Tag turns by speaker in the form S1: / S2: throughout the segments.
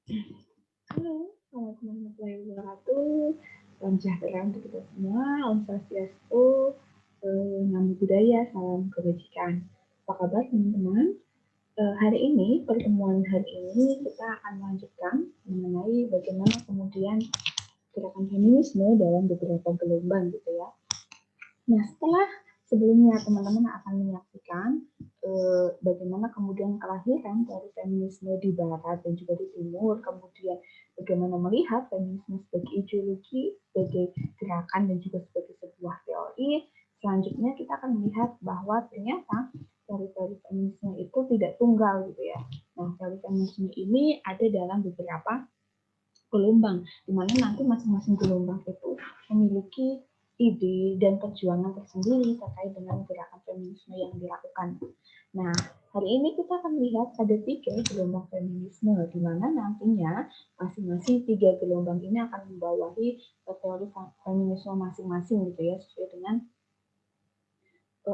S1: Halo, selamat malam warahmatullahi wabarakatuh. Salam sejahtera untuk kita semua. Om Swastiastu, Namo Buddhaya, salam kebajikan. Apa kabar teman-teman? Hari ini, pertemuan hari ini kita akan melanjutkan mengenai bagaimana kemudian gerakan feminisme dalam beberapa gelombang gitu ya. Nah, sebelumnya teman-teman akan menyaksikan bagaimana kemudian kelahiran dari feminisme di barat dan juga di timur, kemudian bagaimana melihat feminisme sebagai ideologi, sebagai gerakan dan juga sebagai sebuah teori. Selanjutnya kita akan melihat bahwa ternyata teori-teori feminisme itu tidak tunggal gitu ya. Nah, teori feminisme ini ada dalam beberapa gelombang, di mana nanti masing-masing gelombang itu memiliki ide dan perjuangan tersendiri terkait dengan gerakan feminisme yang dilakukan. Nah, hari ini kita akan melihat ada 3 gelombang feminisme, di mana nantinya masing-masing 3 gelombang ini akan membawahi teori feminisme masing-masing gitu ya, sesuai dengan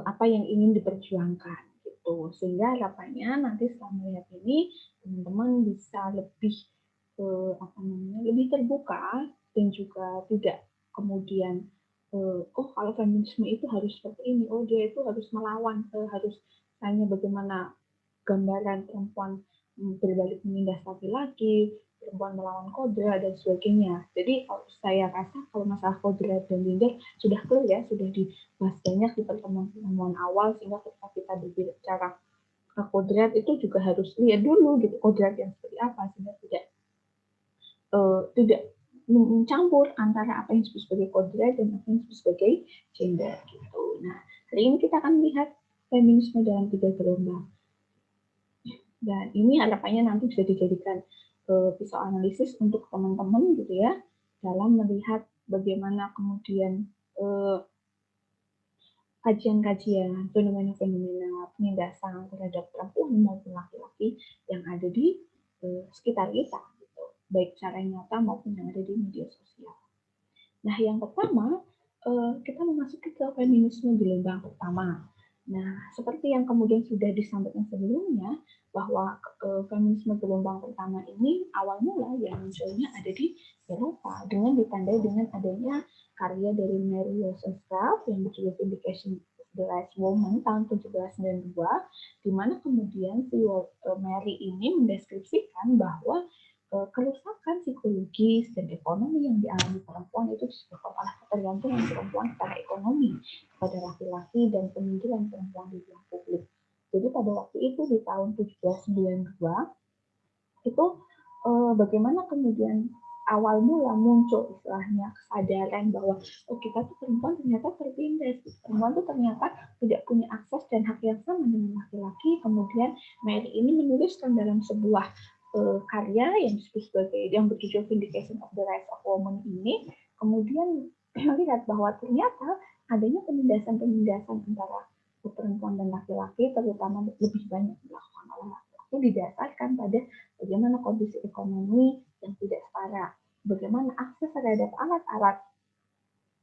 S1: apa yang ingin diperjuangkan gitu. Sehingga harapannya nanti setelah melihat ini teman-teman bisa lebih lebih terbuka dan juga tidak kemudian oh kalau feminisme itu harus seperti ini, oh dia itu harus melawan, harus hanya bagaimana gambaran perempuan berbalik menindas laki-laki, perempuan melawan kodrat dan sebagainya. Jadi kalau saya rasa kalau masalah kodrat dan gender sudah clear ya, sudah dibahas banyak di pertemuan-pertemuan awal, sehingga ketika kita berbicara kodrat itu juga harus lihat dulu gitu kodrat yang seperti apa, sehingga tidak mencampur antara apa yang disebut sebagai kodrat dan apa yang disebut sebagai gender gitu. Nah, hari ini kita akan melihat feminisme dalam 3 gelombang. Dan ini harapannya nanti bisa dijadikan pisau analisis untuk teman-teman gitu ya, dalam melihat bagaimana kemudian kajian-kajian fenomena-fenomena penindasan terhadap perempuan maupun laki-laki yang ada di sekitar kita, gitu. Baik secara nyata maupun yang ada di media sosial. Nah, yang pertama, kita memasuki ke feminisme gelombang pertama. Nah, seperti yang kemudian sudah disampaikan sebelumnya, bahwa feminisme gelombang pertama ini awal mula yang munculnya ada di Eropa dengan ditandai dengan adanya karya dari Mary Wollstonecraft yang berjudul Vindication of the Last Woman tahun 1792, di mana kemudian si Mary ini mendeskripsikan bahwa kerusakan psikologis dan ekonomi yang dialami perempuan itu disebabkan oleh ketergantungan perempuan secara ekonomi kepada laki-laki dan penyingkiran perempuan di ruang publik. Jadi pada waktu itu di tahun 1792 itu bagaimana kemudian awal mula muncul istilahnya kesadaran bahwa oh kita tuh perempuan ternyata tertindas, perempuan tuh ternyata tidak punya akses dan hak yang sama dengan laki-laki. Kemudian Mary ini menuliskan dalam sebuah karya yang disebut sebagai yang berjudul Vindication of the Rights of Women ini, kemudian melihat bahwa ternyata adanya penindasan-penindasan antara perempuan dan laki-laki, terutama lebih banyak dilakukan oleh laki-laki, didasarkan pada bagaimana kondisi ekonomi yang tidak setara, bagaimana akses terhadap alat-alat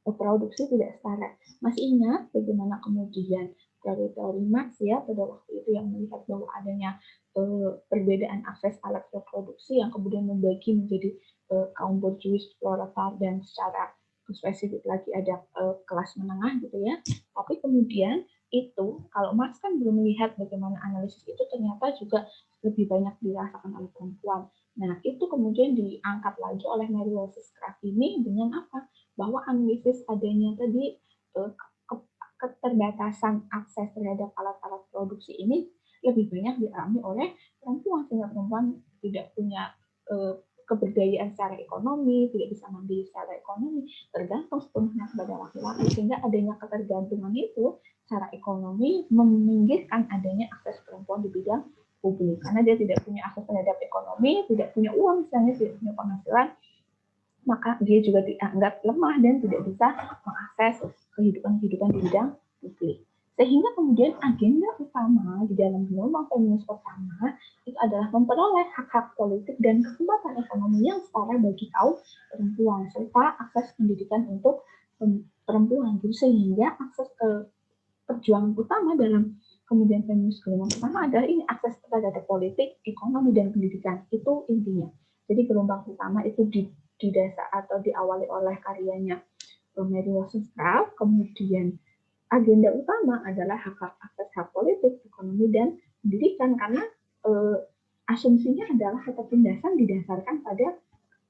S1: produksi tidak setara. Masih ingat bagaimana kemudian teori-teori Marx ya pada waktu itu yang melihat bahwa adanya perbedaan akses alat reproduksi yang kemudian membagi menjadi kaum borjuis, proletar, dan secara spesifik lagi ada kelas menengah gitu ya. Tapi kemudian itu kalau Marx kan belum melihat bagaimana analisis itu ternyata juga lebih banyak dirasakan oleh perempuan. Nah, itu kemudian diangkat lagi oleh Mary Wollstonecraft ini dengan apa? Bahwa analisis adanya tadi keterbatasan akses terhadap alat-alat produksi ini lebih banyak dialami oleh perempuan, sehingga perempuan tidak punya keberdayaan secara ekonomi, tidak bisa mandiri secara ekonomi, tergantung sepenuhnya kepada laki-laki, sehingga adanya ketergantungan itu secara ekonomi meminggirkan adanya akses perempuan di bidang publik, karena dia tidak punya akses terhadap ekonomi, tidak punya uang misalnya, tidak punya penghasilan, maka dia juga dianggap lemah dan tidak bisa mengakses kehidupan-kehidupan di bidang publik. Sehingga kemudian agenda utama di dalam gelombang feminis pertama itu adalah memperoleh hak-hak politik dan kesempatan ekonomi yang setara bagi kaum perempuan serta akses pendidikan untuk perempuan. Jadi sehingga akses ke perjuangan utama dalam kemudian feminis gelombang pertama adalah ini akses terhadap politik, ekonomi, dan pendidikan. Itu intinya. Jadi gelombang pertama itu didasar atau diawali oleh karyanya Mary Wollstonecraft, kemudian agenda utama adalah akses hak politik, ekonomi, dan pendidikan, karena asumsinya adalah ketertindasan didasarkan pada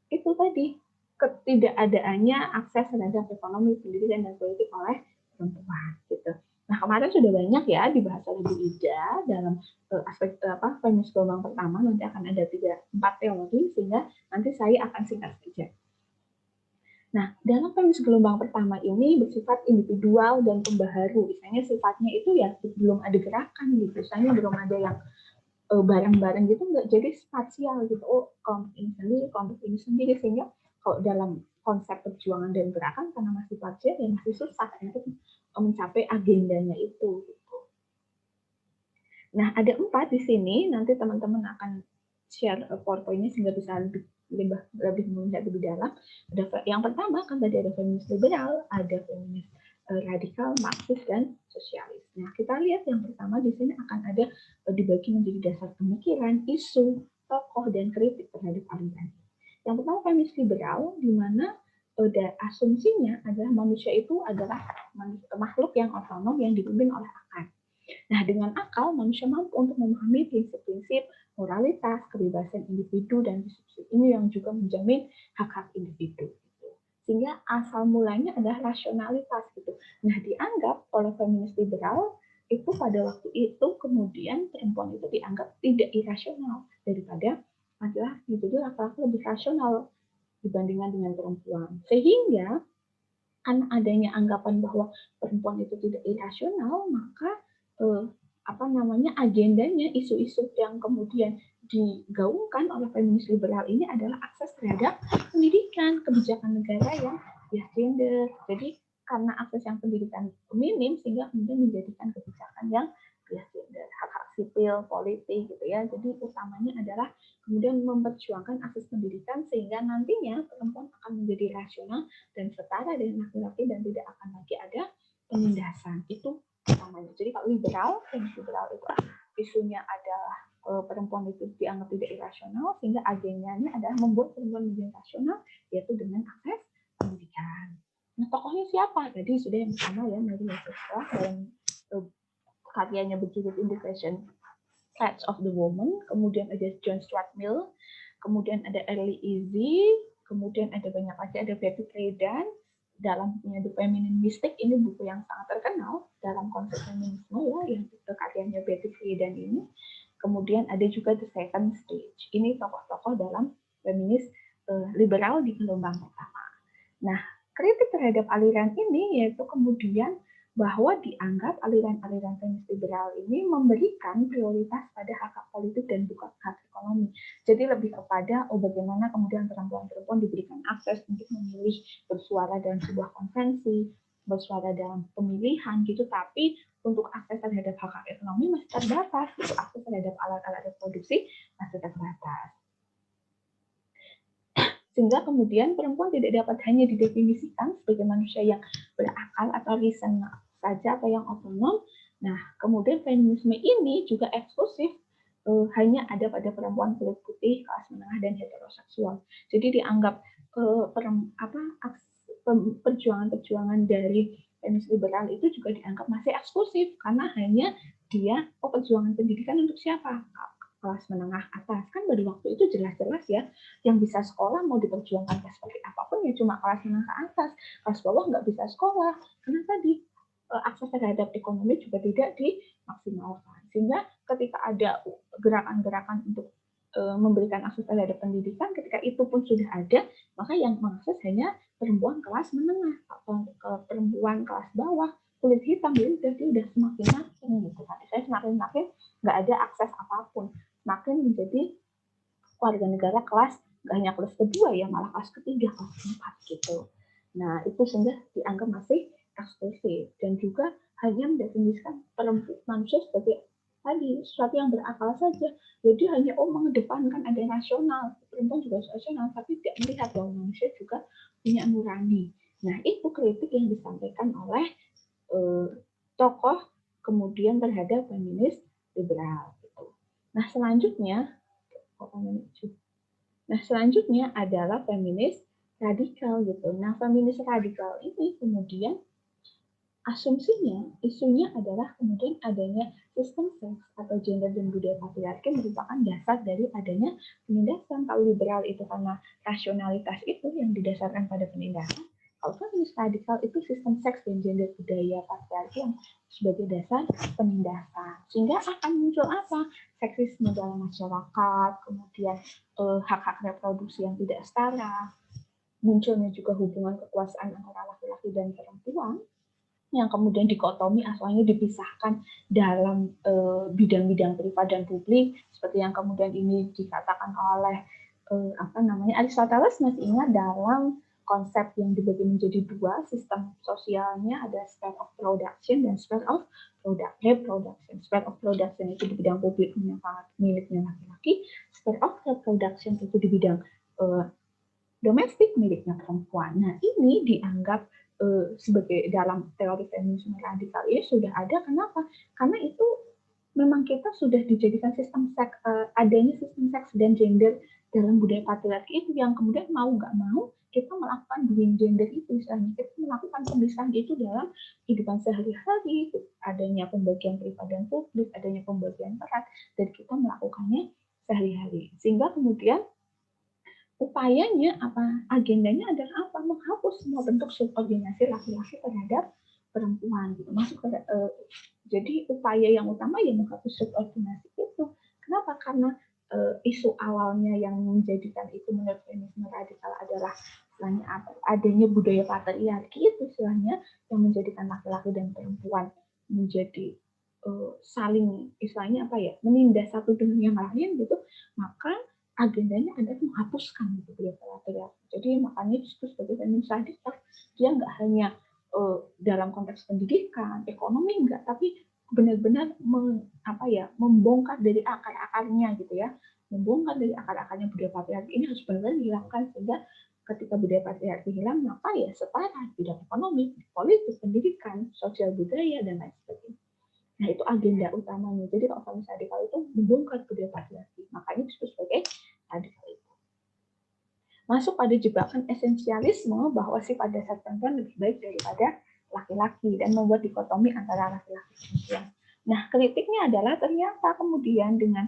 S1: itu tadi, ketidakadaannya akses terhadap ekonomi, pendidikan, dan politik oleh perempuan gitu. Nah, kemarin sudah banyak ya dibahas oleh Bu Ida dalam aspek feminis gelombang pertama. Nanti akan ada 4 teori, sehingga nanti saya akan singkat saja. Nah, dalam feminis gelombang pertama ini bersifat individual dan pembaharu. Misalnya sifatnya itu ya belum ada gerakan gitu. Misalnya belum ada yang bareng-bareng gitu, nggak jadi spasial gitu. Oh, kelompok ini sendiri, sehingga kalau dalam konsep perjuangan dan gerakan karena masih parsial ya masih susah untuk mencapai agendanya itu. Gitu. Nah, ada 4 di sini. Nanti teman-teman akan share PowerPoint-nya sehingga bisa lebih melihat lebih dalam. Yang pertama kan tadi ada feminis liberal, ada feminis radikal, marxis, dan sosialis. Nah, kita lihat yang pertama di sini akan ada dibagi menjadi dasar pemikiran, isu, tokoh, dan kritik terhadap aliran. Yang pertama feminis liberal, di mana asumsinya adalah manusia itu adalah makhluk yang otonom yang dipimpin oleh akal. Nah, dengan akal, manusia mampu untuk memahami prinsip-prinsip moralitas, kebebasan individu, dan prinsip ini yang juga menjamin hak-hak individu. Sehingga asal mulanya adalah rasionalitas gitu. Nah, dianggap oleh feminis liberal itu pada waktu itu kemudian perempuan itu dianggap tidak irasional daripada laki-laki. Jadi laki-laki lebih rasional dibandingkan dengan perempuan. Sehingga karena adanya anggapan bahwa perempuan itu tidak irasional, maka agendanya, isu-isu yang kemudian digaungkan oleh feminis liberal ini adalah akses terhadap pendidikan, kebijakan negara yang gender. Jadi karena akses yang pendidikan minim, sehingga kemudian menjadikan kebijakan yang gender, hak-hak sipil, politik gitu ya. Jadi utamanya adalah kemudian memperjuangkan akses pendidikan sehingga nantinya perempuan akan menjadi rasional dan setara dengan laki-laki dan tidak akan lagi ada penindasan. Itu utamanya. Jadi kalau liberal itu isunya adalah perempuan itu dianggap tidak irasional, sehingga agendanya adalah membuat perempuan menjadi rasional, yaitu dengan akses pendidikan. Nah, tokohnya siapa? Tadi sudah yang pertama ya, Mary Wollstonecraft dalam karyanya berjudul Indication Rights of the Woman, kemudian ada John Stuart Mill, kemudian ada Early Easy, kemudian ada banyak lagi, ada Betty Friedan dalam punya The Feminine Mystic. Ini buku yang sangat terkenal dalam konsep feminisme ya, yang itu karyanya Betty Friedan ini. Kemudian ada juga The Second Stage. Ini tokoh-tokoh dalam feminis liberal di gelombang pertama. Nah, kritik terhadap aliran ini yaitu kemudian bahwa dianggap aliran-aliran feminis liberal ini memberikan prioritas pada hak-hak politik dan bukan hak ekonomi. Jadi lebih kepada bagaimana kemudian perempuan-perempuan diberikan akses untuk memilih, bersuara dalam sebuah konvensi, bersuara dalam pemilihan gitu, tapi untuk akses terhadap hak-hak ekonomi masih terbatas, gitu. Akses terhadap alat-alat reproduksi masih terbatas. Sehingga kemudian perempuan tidak dapat hanya didefinisikan sebagai manusia yang berakal atau reason saja atau yang otonom. Nah, kemudian feminisme ini juga eksklusif hanya ada pada perempuan kulit putih, kelas menengah, dan heteroseksual. Jadi dianggap perjuangan-perjuangan dari feminis liberal itu juga dianggap masih eksklusif karena hanya dia perjuangan pendidikan untuk siapa? Kelas menengah atas. Kan pada waktu itu jelas-jelas ya, yang bisa sekolah mau diperjuangkan seperti apapun ya cuma kelas menengah ke atas. Kelas bawah nggak bisa sekolah. Karena tadi akses terhadap ekonomi juga tidak dimaksimalkan. Sehingga ketika ada gerakan-gerakan untuk memberikan akses terhadap pendidikan, ketika itu pun sudah ada, maka yang mengakses hanya perempuan kelas menengah atau perempuan kelas bawah, kulit hitam, jadi udah semakin gitu kan. Saya semakin nggak ada akses apapun, semakin menjadi warga negara kelas nggak hanya kelas kedua ya, malah kelas ketiga, kelas keempat gitu. Nah, itu sehingga dianggap masih eksklusif dan juga hanya mendefinisikan perempuan manusia sebagai tadi sesuatu yang berakal saja. Jadi hanya mengedepankan ada rasional, perempuan juga rasional, tapi tidak melihat bahwa manusia juga punya nurani. Nah, itu kritik yang disampaikan oleh tokoh kemudian terhadap feminis liberal. Gitu. Nah, selanjutnya Nah, selanjutnya adalah feminis radikal gitu. Nah, feminis radikal ini kemudian asumsinya, isunya adalah kemudian adanya sistem seks atau gender dan budaya patriarki merupakan dasar dari adanya penindasan. Kalau liberal itu karena rasionalitas itu yang didasarkan pada penindasan, kalau feminis radikal itu sistem seks dan gender budaya patriarki yang sebagai dasar penindasan. Sehingga akan muncul apa? Seksisme dalam masyarakat, kemudian hak-hak reproduksi yang tidak setara, munculnya juga hubungan kekuasaan antara laki-laki dan perempuan, yang kemudian dikotomi asalnya dipisahkan dalam bidang-bidang privat dan publik, seperti yang kemudian ini dikatakan oleh Aristoteles. Masih ingat dalam konsep yang dibagi menjadi dua, sistem sosialnya ada sphere of production dan sphere of reproduction. Sphere of production itu di bidang publik miliknya laki-laki, sphere of reproduction itu di bidang domestik miliknya perempuan. Nah, ini dianggap sebagai dalam teori feminisme radikal ini sudah ada. Kenapa? Karena itu memang kita sudah dijadikan sistem seks, adanya sistem seks dan gender dalam budaya patriarki itu yang kemudian mau nggak mau kita melakukan doing gender itu, misalnya kita melakukan pemisahan itu dalam kehidupan sehari-hari, adanya pembagian privat dan publik, adanya pembagian peran, dan kita melakukannya sehari-hari. Sehingga kemudian upayanya apa? Agendanya adalah apa? Menghapus semua bentuk subordinasi laki-laki terhadap perempuan gitu. Jadi upaya yang utama ya menghapus subordinasi itu. Kenapa? Karena isu awalnya yang menjadikan itu menurut feminisme radikal adalah istilahnya apa? Adanya budaya patriarki itu istilahnya yang menjadikan laki-laki dan perempuan menjadi saling istilahnya apa ya? Menindas satu dengan yang lain gitu. Maka agendanya adalah menghapuskan gitu budaya patriarki. Jadi makanya disebut sebagai feminis radikal. Dia nggak hanya dalam konteks pendidikan, ekonomi enggak, tapi benar-benar membongkar dari akar-akarnya gitu ya. Membongkar dari akar-akarnya budaya patriarki ini harus benar-benar dihilangkan, sehingga ketika budaya patriarki hilang, maka ya setara bidang ekonomi, politik, pendidikan, sosial budaya, dan lain sebagainya. Nah, itu agenda utamanya. Jadi kalau feminis radikal itu membongkar budaya patriarki. Makanya disebut sebagai radikal itu. Masuk pada jebakan esensialisme bahwa sifat dasar perempuan lebih baik daripada laki-laki dan membuat dikotomi antara laki-laki dan perempuan. Nah, kritiknya adalah ternyata kemudian dengan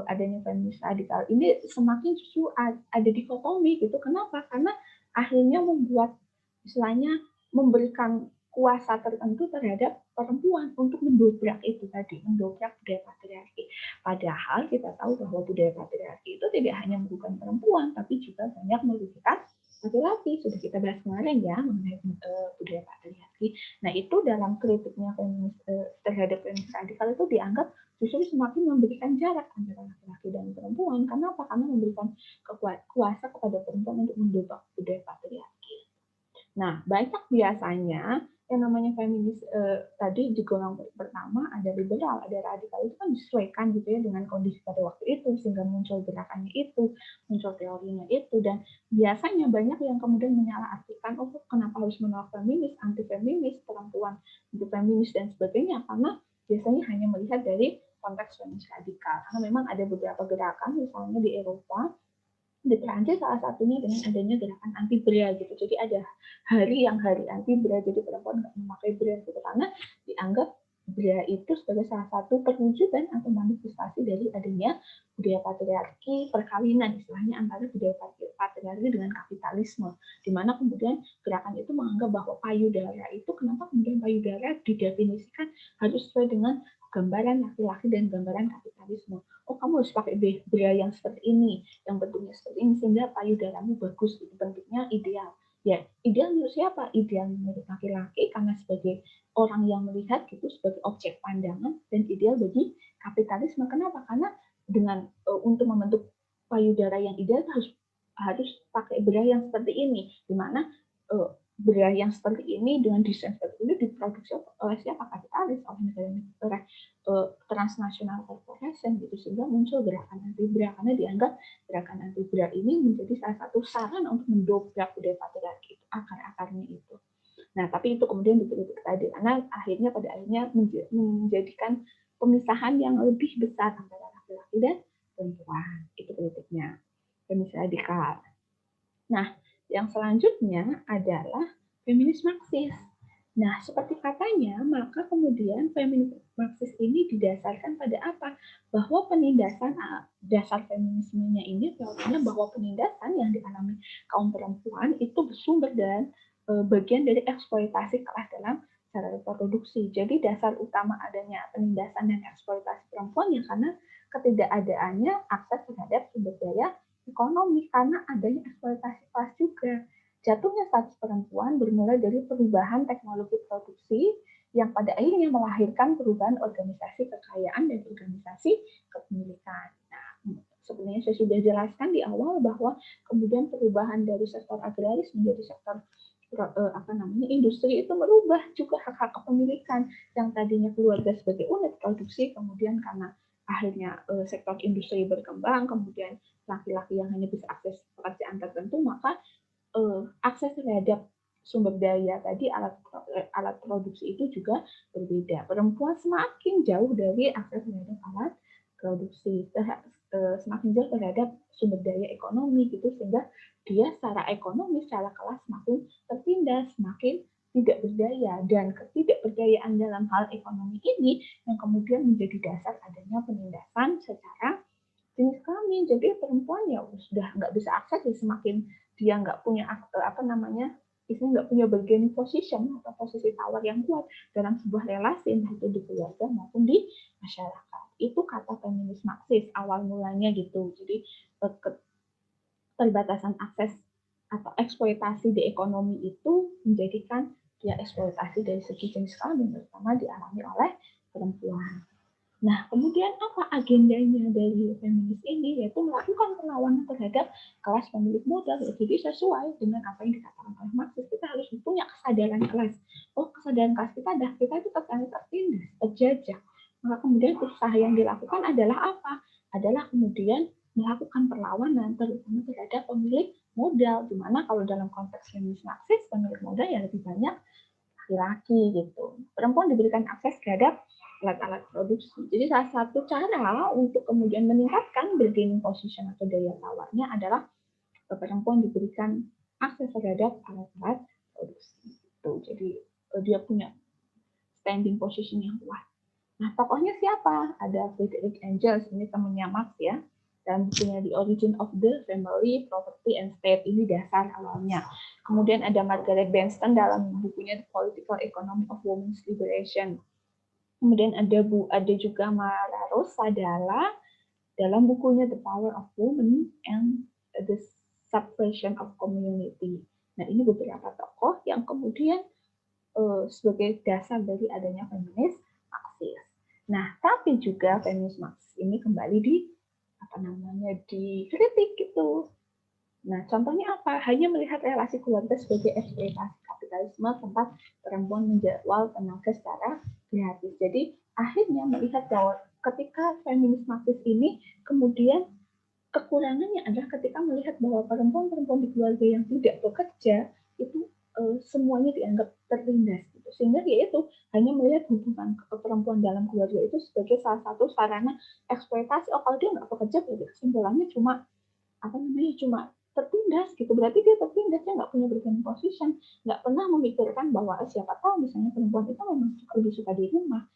S1: adanya feminis radikal ini semakin justru ada dikotomi gitu. Kenapa? Karena akhirnya membuat istilahnya memberikan kuasa tertentu terhadap perempuan untuk mendobrak itu tadi, mendobrak budaya patriarki. Padahal kita tahu bahwa budaya patriarki itu tidak hanya merugikan perempuan, tapi juga banyak merugikan laki-laki. Sudah kita bahas kemarin ya mengenai budaya patriarki. Nah, itu dalam kritiknya terhadap feminis radikal itu dianggap justru semakin memberikan jarak antara laki-laki dan perempuan. Kenapa? Karena memberikan kuasa kepada perempuan untuk mendobrak budaya patriarki. Nah, banyak biasanya yang namanya feminis tadi di golongan pertama ada liberal, ada radikal, itu kan disesuaikan gitu ya dengan kondisi pada waktu itu, sehingga muncul gerakannya itu, muncul teorinya itu, dan biasanya banyak yang kemudian menyalahartikan, oh kenapa harus menolak feminis, anti feminis, perempuan anti feminis dan sebagainya, karena biasanya hanya melihat dari konteks feminis radikal, karena memang ada beberapa gerakan misalnya di Eropa, di Perancis salah satunya dengan adanya gerakan anti bra gitu. Jadi ada hari anti bra, jadi perempuan nggak memakai bra gitu karena dianggap bra itu sebagai salah satu perwujudan atau manifestasi dari adanya budaya patriarki perkawinan, istilahnya antara budaya patriarki dengan kapitalisme, di mana kemudian gerakan itu menganggap bahwa payudara itu, kenapa kemudian payudara didefinisikan harus sesuai dengan gambaran laki-laki dan gambaran kapitalisme. Oh, kamu harus pakai bra yang seperti ini, yang bentuknya seperti ini, sehingga payudaramu bagus, itu bentuknya ideal. Ya, ideal menurut siapa? Ideal menurut laki-laki karena sebagai orang yang melihat gitu sebagai objek pandangan, dan ideal bagi kapitalisme. Kenapa? Karena dengan untuk membentuk payudara yang ideal harus pakai bra yang seperti ini, di mana bra yang seperti ini dengan desain seperti ini diproduksi oleh siapa? Kapitalis, oleh transnational corporation gitu, sehingga muncul gerakan anti bra karena dianggap gerakan anti bra ini menjadi salah satu sarana untuk mendobrak budaya patriarki itu, akar-akarnya itu. Nah, tapi itu kemudian dikritik tadi karena pada akhirnya menjadikan pemisahan yang lebih besar antara laki-laki dan perempuan. Itu kritiknya. feminis radikal. Nah, yang selanjutnya adalah feminis Marxis. Nah, seperti katanya, maka kemudian feminis Marxis ini didasarkan pada apa? Bahwa penindasan dasar feminismenya ini bahwa penindasan yang dialami kaum perempuan itu bersumber dan bagian dari eksploitasi kelas dalam cara reproduksi. Jadi dasar utama adanya penindasan dan eksploitasi perempuan ya karena ketidakadaannya akses terhadap sumber daya ekonomi karena adanya eksploitasi kelas juga. Jatuhnya status perempuan bermula dari perubahan teknologi produksi yang pada akhirnya melahirkan perubahan organisasi kekayaan dan organisasi kepemilikan. Nah, sebenarnya saya sudah jelaskan di awal bahwa kemudian perubahan dari sektor agraris menjadi sektor industri itu merubah juga hak-hak kepemilikan yang tadinya keluarga sebagai unit produksi, kemudian karena akhirnya sektor industri berkembang, kemudian laki-laki yang hanya bisa akses pekerjaan tertentu, maka akses terhadap sumber daya tadi alat produksi itu juga berbeda. Perempuan semakin jauh dari akses terhadap alat produksi, semakin jauh terhadap sumber daya ekonomi gitu sehingga dia secara ekonomi, secara kelas semakin tertindas, semakin tidak berdaya dan ketidakberdayaan dalam hal ekonomi ini yang kemudian menjadi dasar adanya penindasan secara jenis kelamin. Jadi perempuan ya sudah nggak bisa akses ya semakin dia nggak punya nggak punya bargaining position atau posisi tawar yang kuat dalam sebuah relasi entah itu di keluarga maupun di masyarakat. Itu kata feminis Marxis awal mulanya gitu. Jadi keterbatasan akses atau eksploitasi di ekonomi itu menjadikan dia eksploitasi dari segi jenis kelamin terutama dialami oleh perempuan. Nah, kemudian apa agendanya dari feminis ini? Yaitu melakukan perlawanan terhadap kelas pemilik modal. Jadi sesuai dengan apa yang dikatakan oleh Marxis, kita harus punya kesadaran kelas. Oh, kesadaran kelas kita itu tertindas, terjajah. Maka kemudian usaha yang dilakukan adalah apa? Adalah kemudian melakukan perlawanan terutama terhadap pemilik modal. Dimana kalau dalam konteks feminis Marxis, pemilik modal ya lebih banyak laki-laki gitu. Perempuan diberikan akses terhadap alat-alat produksi. Jadi salah satu cara untuk kemudian meningkatkan bargaining position atau daya tawarnya adalah perempuan diberikan akses terhadap alat-alat produksi. Gitu. Jadi dia punya standing position yang kuat. Nah, tokohnya siapa? Ada Friedrich Engels, ini temannya Marx ya. Dan bukunya The Origin of the Family, Property and State, ini dasar awalnya. Kemudian ada Margaret Benston dalam bukunya The Political Economy of Women's Liberation. Kemudian ada juga Mara Sadala dalam bukunya The Power of Women and the Subversion of Community. Nah, ini beberapa tokoh yang kemudian sebagai dasar dari adanya feminis Marxis. Nah, tapi juga feminis Marxis ini kembali dikritik gitu. Nah, contohnya apa? Hanya melihat relasi keluarga sebagai eksploitasi kapitalisme tempat perempuan menjadwal tenaga secara gratis. Jadi, akhirnya melihat bahwa ketika feminis Marxis ini kemudian kekurangannya adalah ketika melihat bahwa perempuan-perempuan di keluarga yang tidak bekerja itu semuanya dianggap tertindas gitu. Sehingga dia itu hanya melihat hubungan perempuan dalam keluarga itu sebagai salah satu sarana eksploitasi. Oh, kalau dia nggak bekerja, berarti kesimpulannya cuma tertindas gitu. Berarti dia tertindas, dia nggak punya bargaining position, nggak pernah memikirkan bahwa siapa tahu misalnya perempuan itu memang lebih suka di rumah,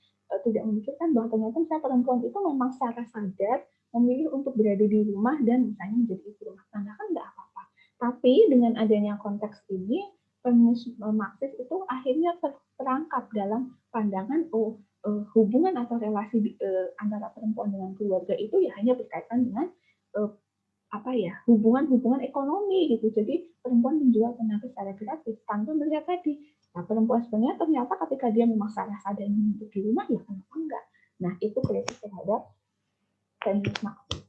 S1: tidak memikirkan bahwa ternyata misalnya perempuan itu memang secara sadar memilih untuk berada di rumah dan misalnya menjadi ibu rumah tangga, kan nggak apa-apa. Tapi dengan adanya konteks ini, feminisme Marxis itu akhirnya terperangkap dalam pandangan hubungan atau relasi antara perempuan dengan keluarga itu ya hanya berkaitan dengan hubungan ekonomi gitu. Jadi perempuan menjual tenaga secara gratis tanpa melihat tadi. Nah, perempuan sebenarnya ternyata ketika dia memang sadar untuk di rumah ya kenapa enggak. Nah, itu kritik terhadap feminis Marxis.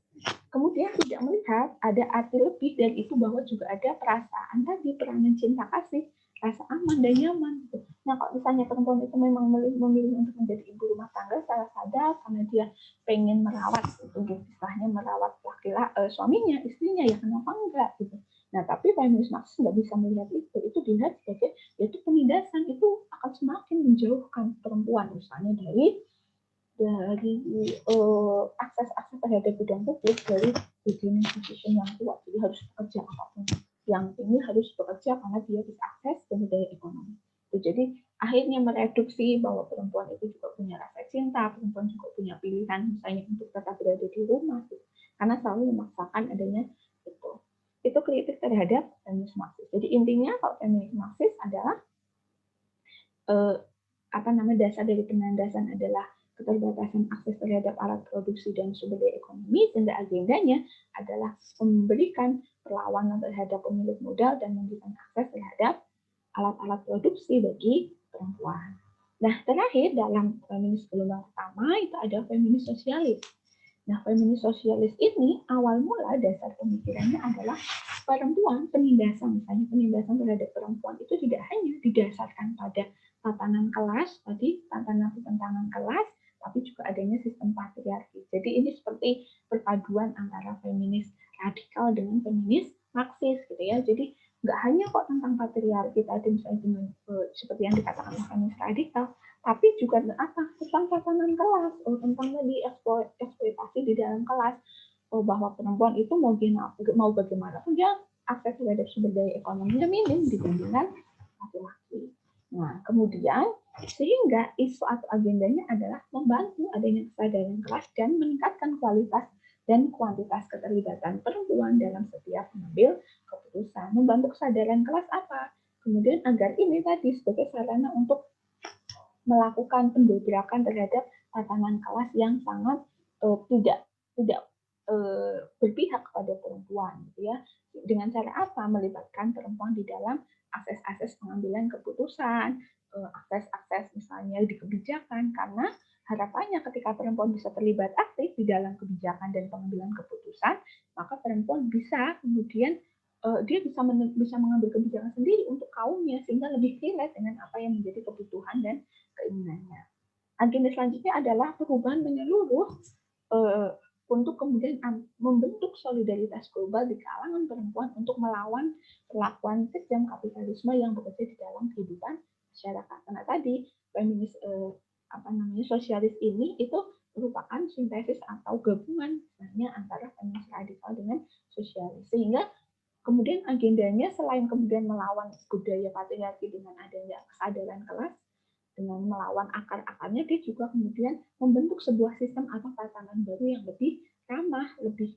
S1: Kemudian tidak melihat ada arti lebih dan itu bahwa juga ada perasaan tadi, peranan cinta kasih, rasa aman dan nyaman. Gitu. Nah, kalau misalnya perempuan itu memang memilih untuk menjadi ibu rumah tangga secara sadar karena dia pengen merawat istilahnya merawat suaminya, istrinya, ya kenapa enggak gitu. Nah, tapi feminis Marxis nggak bisa melihat itu dilihat sebagai yaitu penindasan, itu akan semakin menjauhkan perempuan misalnya dari dari akses terhadap bidang publik dari beginning position yang kuat. Jadi harus bekerja apapun yang ini harus bekerja karena dia bisa akses sumber daya ekonomi. Jadi akhirnya mereduksi bahwa perempuan itu juga punya rasa cinta, perempuan juga punya pilihan misalnya untuk tetap berada di rumah, gitu. Karena selalu memaksakan adanya itu. Itu kritik terhadap feminis Marxis. Jadi intinya kalau feminis Marxis adalah dasar dari penandasan adalah keterbatasan akses terhadap alat produksi dan sumber daya ekonomi, sehingga agendanya adalah memberikan perlawanan terhadap pemilik modal dan memberikan akses terhadap alat-alat produksi bagi perempuan. Nah, terakhir dalam feminis gelombang pertama itu ada feminis sosialis. Nah, feminis sosialis ini awal mula dasar pemikirannya adalah perempuan, penindasan, misalnya penindasan terhadap perempuan itu tidak hanya didasarkan pada tatanan kelas, tadi tatanan pertentangan kelas, tapi juga adanya sistem patriarki. Jadi ini seperti perpaduan antara feminis radikal dengan feminis Marxis gitu ya. Jadi nggak hanya kok tentang patriarki tadi misalnya seperti yang dikatakan feminis radikal, tapi juga tentang tatanan kelas, tentang tadi eksploitasi di dalam kelas, bahwa perempuan itu mau bagaimanapun dia akses terhadap sumber daya ekonominya minim dibandingkan laki-laki. Nah, kemudian sehingga isu atau agendanya adalah membantu adanya kesadaran kelas dan meningkatkan kualitas dan kuantitas keterlibatan perempuan dalam setiap mengambil keputusan. Membantu kesadaran kelas apa? Kemudian agar ini tadi sebagai sarana untuk melakukan pendobrakan terhadap tatanan kelas yang sangat tidak berpihak kepada perempuan, gitu ya. Dengan cara apa? Melibatkan perempuan di dalam akses-akses pengambilan keputusan, akses-akses misalnya di kebijakan, karena harapannya ketika perempuan bisa terlibat aktif di dalam kebijakan dan pengambilan keputusan, maka perempuan bisa kemudian dia bisa mengambil kebijakan sendiri untuk kaumnya sehingga lebih relate dengan apa yang menjadi kebutuhan dan keinginannya. Agenda selanjutnya adalah perubahan menyeluruh untuk kemudian membentuk solidaritas global di kalangan perempuan untuk melawan perlakuan kejam kapitalisme yang bekerja di dalam kehidupan masyarakat. Karena tadi feminis sosialis ini itu merupakan sintesis atau gabungan misalnya antara feminis radikal dengan sosialis, sehingga kemudian agendanya selain kemudian melawan budaya patriarki dengan adanya kesadaran kelas, dengan melawan akar-akarnya, dia juga kemudian membentuk sebuah sistem atau tatanan baru yang lebih ramah, lebih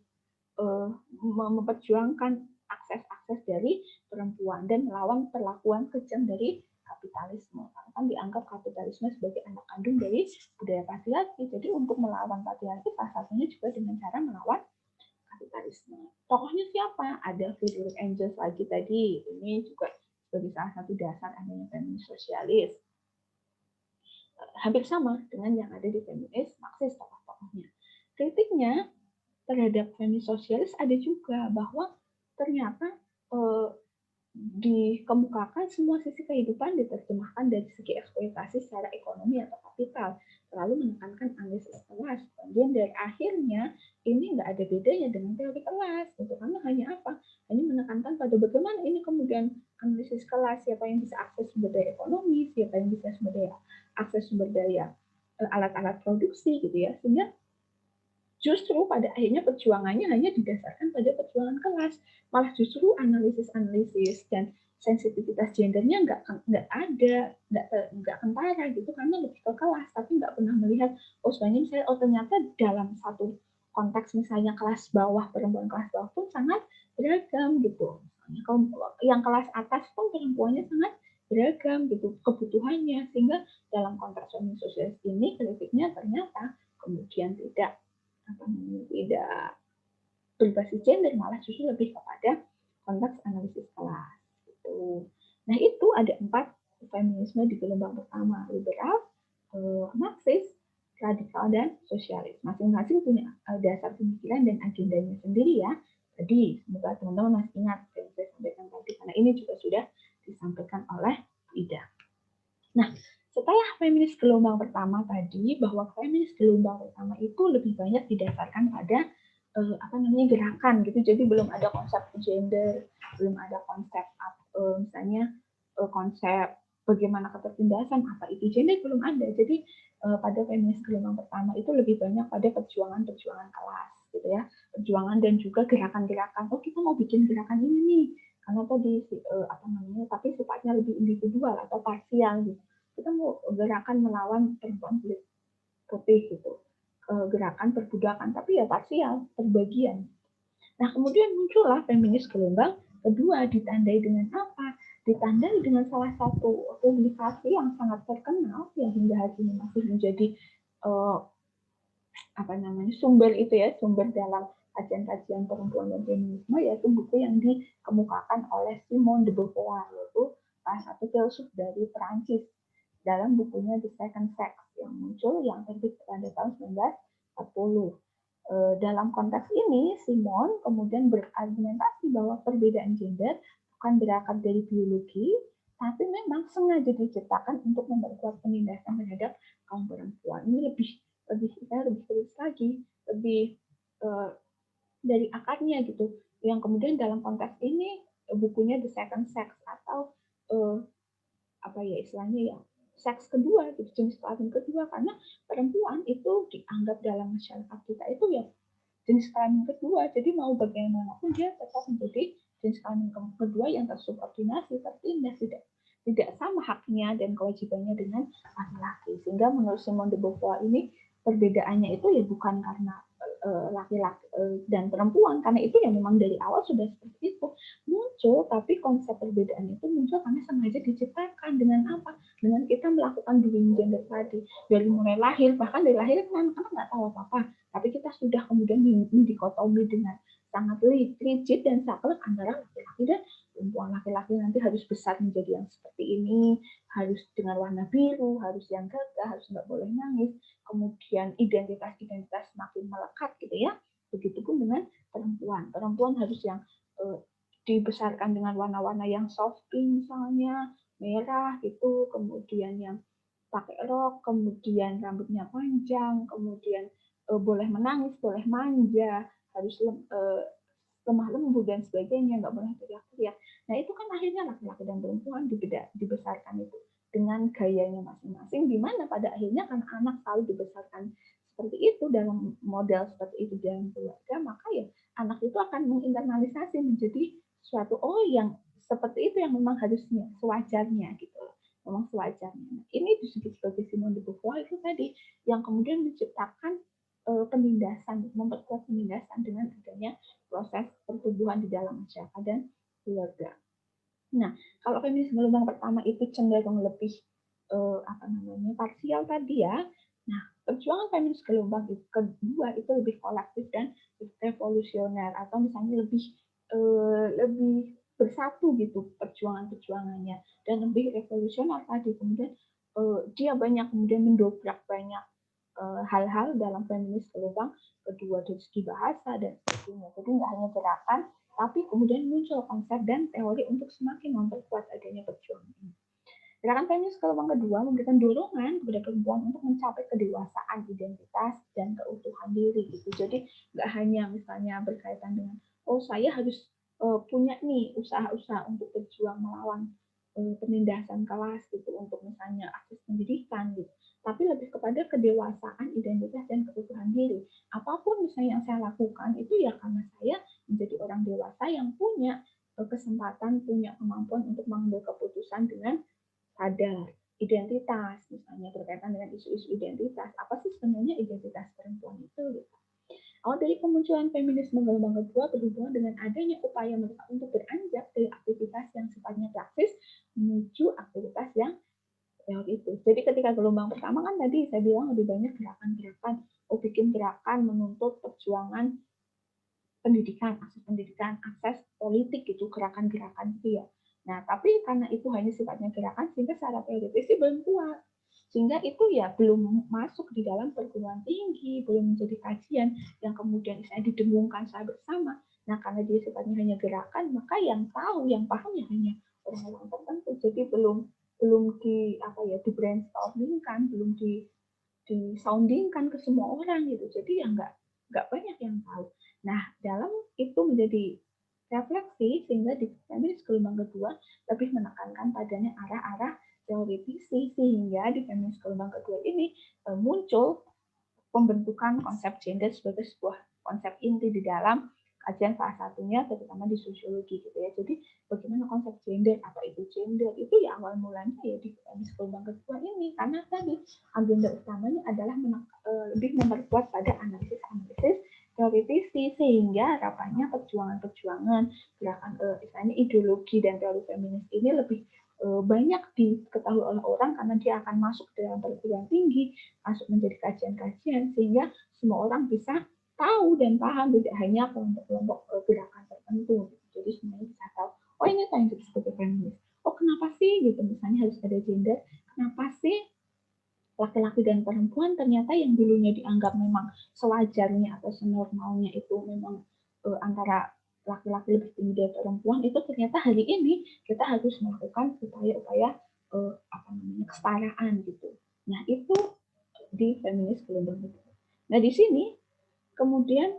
S1: memperjuangkan akses-akses dari perempuan dan melawan perlakuan kejam dari kapitalisme. Karena kan dianggap kapitalisme sebagai anak kandung dari budaya patriarki. Jadi untuk melawan patriarki, salah satunya juga dengan cara melawan kapitalisme. Tokohnya siapa? Ada Friedrich Engels lagi tadi. Ini juga sebagai salah satu dasar adanya feminis sosialis. Hampir sama dengan yang ada di feminis Marxis tokoh-tokohnya. Kritiknya terhadap feminis sosialis ada juga bahwa ternyata dikemukakan semua sisi kehidupan diterjemahkan dari segi eksploitasi secara ekonomi atau kapital, terlalu menekankan analisis kelas. Kemudian dari akhirnya ini nggak ada bedanya dengan teori kelas, gitu. Karena hanya apa? Hanya menekankan pada bagaimana ini kemudian analisis kelas, siapa yang bisa akses sumber daya ekonomi, siapa yang bisa akses sumber daya alat-alat produksi, gitu ya. Sehingga justru pada akhirnya perjuangannya hanya didasarkan pada perjuangan kelas, malah justru analisis dan sensitivitas gendernya nggak ada, nggak kentara gitu, karena lebih ke kelas, tapi nggak pernah melihat sebenarnya misalnya ternyata dalam satu konteks misalnya kelas bawah, perempuan kelas bawah pun sangat beragam gitu. Misalnya kalau yang kelas atas pun perempuannya sangat beragam gitu kebutuhannya, sehingga dalam konteks feminis sosialis ini kritiknya ternyata kemudian tidak berbasis gender, malah justru lebih kepada konteks analisis kelas gitu. Nah, itu ada 4 feminisme di gelombang pertama, liberal, Marxis, radikal, dan sosialis. Masing-masing punya dasar pemikiran dan agendanya sendiri ya. Jadi semoga teman-teman masih ingat yang saya sampaikan tadi, karena ini juga sudah disampaikan oleh Ida. Nah, setelah feminis gelombang pertama tadi, bahwa feminis gelombang pertama itu lebih banyak didasarkan pada gerakan gitu. Jadi belum ada konsep gender, belum ada konsep misalnya konsep bagaimana ketertindasan, apa itu gender, belum ada. Jadi pada feminis gelombang pertama itu lebih banyak pada perjuangan-perjuangan kelas gitu ya, perjuangan dan juga gerakan-gerakan. Oh, kita mau bikin gerakan ini nih, karena tadi apa namanya, tapi sifatnya lebih individual atau parsial gitu. Kita mau gerakan melawan perempuan kulit putih gitu, gerakan perbudakan, tapi ya parsial, terbagian. Nah, kemudian muncullah feminis gelombang kedua, ditandai dengan apa? Ditandai dengan salah satu publikasi yang sangat terkenal yang hingga hari ini masih menjadi uh, apa namanya, sumber itu ya, sumber dalam kajian-kajian perempuan dan feminisme, yaitu buku yang dikemukakan oleh Simone de Beauvoir, yaitu salah satu filsuf dari Perancis, dalam bukunya The Second Sex yang muncul, yang terbit pada tahun 1940. Dalam konteks ini, Simon kemudian berargumentasi bahwa perbedaan gender bukan berakar dari biologi, tapi memang sengaja diciptakan untuk memperkuat penindasan terhadap kaum perempuan. Ini lebih serius lagi, lebih uh, dari akarnya gitu. Yang kemudian dalam konteks ini bukunya The Second Sex, atau uh, apa ya istilahnya ya, seks kedua, gitu, jenis kelamin kedua, karena perempuan itu dianggap dalam masyarakat kita itu ya jenis kelamin kedua, jadi mau bagaimanapun dia tetap menjadi jenis kelamin kedua yang tersubordinasi, tertindas, tidak sama haknya dan kewajibannya dengan laki-laki. Sehingga menurut Simone de Beauvoir ini perbedaannya itu ya bukan karena laki-laki dan perempuan, karena itu yang memang dari awal sudah seperti itu muncul, tapi konsep perbedaan itu muncul karena sengaja diciptakan dengan apa? Dengan kita melakukan bullying gender tadi dari mulai lahir, bahkan dari lahir kan anak nggak tahu apa-apa, tapi kita sudah kemudian dikotomi dengan sangat rigid dan saklek antara laki-laki dan perempuan. Laki-laki nanti harus besar menjadi yang seperti ini, harus dengan warna biru, harus yang gagah, harus nggak boleh nangis. Kemudian identitas-identitas semakin melekat gitu ya. Begitupun dengan perempuan. Perempuan harus yang dibesarkan dengan warna-warna yang soft pink misalnya, merah gitu, kemudian yang pakai rok, kemudian rambutnya panjang, kemudian boleh menangis, boleh manja, harus lemah lembut dan sebagainya, nggak boleh teriak-teriak. Nah itu kan akhirnya laki-laki dan perempuan dibesarkan itu dengan gayanya masing-masing, di mana pada akhirnya kan anak selalu dibesarkan seperti itu dalam model seperti itu dalam keluarga, maka ya anak itu akan menginternalisasi menjadi suatu yang seperti itu yang memang harusnya sewajarnya gitu, memang sewajarnya. Ini disebut sebagai Simone de Beauvoir itu tadi yang kemudian menciptakan penindasan, memperkuat penindasan dengan adanya proses pertumbuhan di dalam masyarakat dan keluarga. Nah, kalau feminis gelombang pertama itu cenderung lebih apa namanya parsial tadi ya. Nah, perjuangan feminis gelombang kedua itu lebih kolektif dan revolusioner, atau misalnya lebih bersatu gitu perjuangan-perjuangannya dan lebih revolusioner tadi. Kemudian dia banyak kemudian mendobrak banyak hal-hal dalam feminis gelombang kedua dari segi bahasa dan sebagainya. Jadi nggak hanya gerakan, tapi kemudian muncul konsep dan teori untuk semakin memperkuat adanya perjuangan ini. Gerakan feminis gelombang kedua memberikan dorongan kepada perempuan untuk mencapai kedewasaan identitas dan keutuhan diri gitu. Jadi nggak hanya misalnya berkaitan dengan saya harus punya nih usaha-usaha untuk berjuang melawan penindasan kelas gitu, untuk misalnya akses pendidikan gitu, tapi lebih kepada kedewasaan identitas dan keutuhan diri. Apapun misalnya yang saya lakukan itu ya karena saya menjadi orang dewasa yang punya kesempatan, punya kemampuan untuk mengambil keputusan dengan sadar. Identitas misalnya berkaitan dengan isu-isu identitas, apa sih sebenarnya identitas perempuan itu gitu. Awal dari kemunculan feminisme gelombang kedua berhubungan dengan adanya upaya mereka untuk beranjak dari aktivitas yang sifatnya praksis menuju aktivitas yang teori itu. Jadi ketika gelombang pertama kan tadi saya bilang lebih banyak gerakan-gerakan, bikin gerakan menuntut perjuangan pendidikan, akses politik gitu, gerakan-gerakan itu ya. Nah, tapi karena itu hanya sifatnya gerakan, sehingga secara teoritis belum kuat. Sehingga itu ya belum masuk di dalam perguruan tinggi, belum menjadi kajian yang kemudian saya didengungkan secara bersama. Nah, karena dia sifatnya hanya gerakan, maka yang tahu, yang paham ya hanya orang-orang tertentu. Jadi belum di brainstormingkan, belum di soundingkan ke semua orang gitu. Jadi ya nggak banyak yang tahu. Nah, dalam itu menjadi refleksi sehingga di feminis gelombang kedua lebih menekankan padanya arah-arah teoritisi, sehingga di feminis gelombang kedua ini muncul pembentukan konsep gender sebagai sebuah konsep inti di dalam kajian salah satunya terutama di sosiologi gitu ya. Jadi bagaimana konsep gender, apa itu gender, itu ya awal mulanya ya di feminis gelombang kedua ini, karena tadi agenda utamanya adalah lebih memperkuat pada analisis teoritisi, sehingga harapannya perjuangan-perjuangan gerakan misalnya ideologi dan teori feminis ini lebih banyak diketahui oleh orang karena dia akan masuk dalam perguruan tinggi, masuk menjadi kajian-kajian, sehingga semua orang bisa tahu dan paham, tidak hanya kelompok-kelompok gerakan tertentu. Jadi semuanya bisa tahu, oh ini yang disebut sebagai feminis. Oh kenapa sih gitu, misalnya harus ada gender, kenapa sih laki-laki dan perempuan ternyata yang dulunya dianggap memang sewajarnya atau senormalnya itu memang antara laki-laki lebih tinggi dari perempuan, itu ternyata hari ini kita harus melakukan upaya-upaya kesetaraan gitu. Nah itu di feminis gelombang kedua. Nah di sini kemudian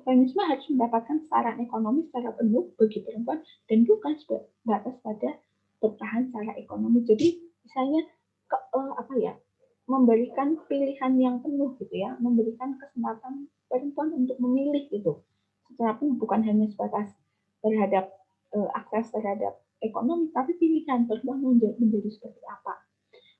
S1: feminisme harus mendapatkan kesetaraan ekonomi secara penuh bagi perempuan dan bukan sebatas pada bertahan secara ekonomi. Jadi misalnya memberikan pilihan yang penuh gitu ya, memberikan kesempatan perempuan untuk memilih gitu. Secara penuh, bukan hanya sebatas terhadap akses terhadap ekonomi, tapi pilihan perempuan menjadi seperti apa.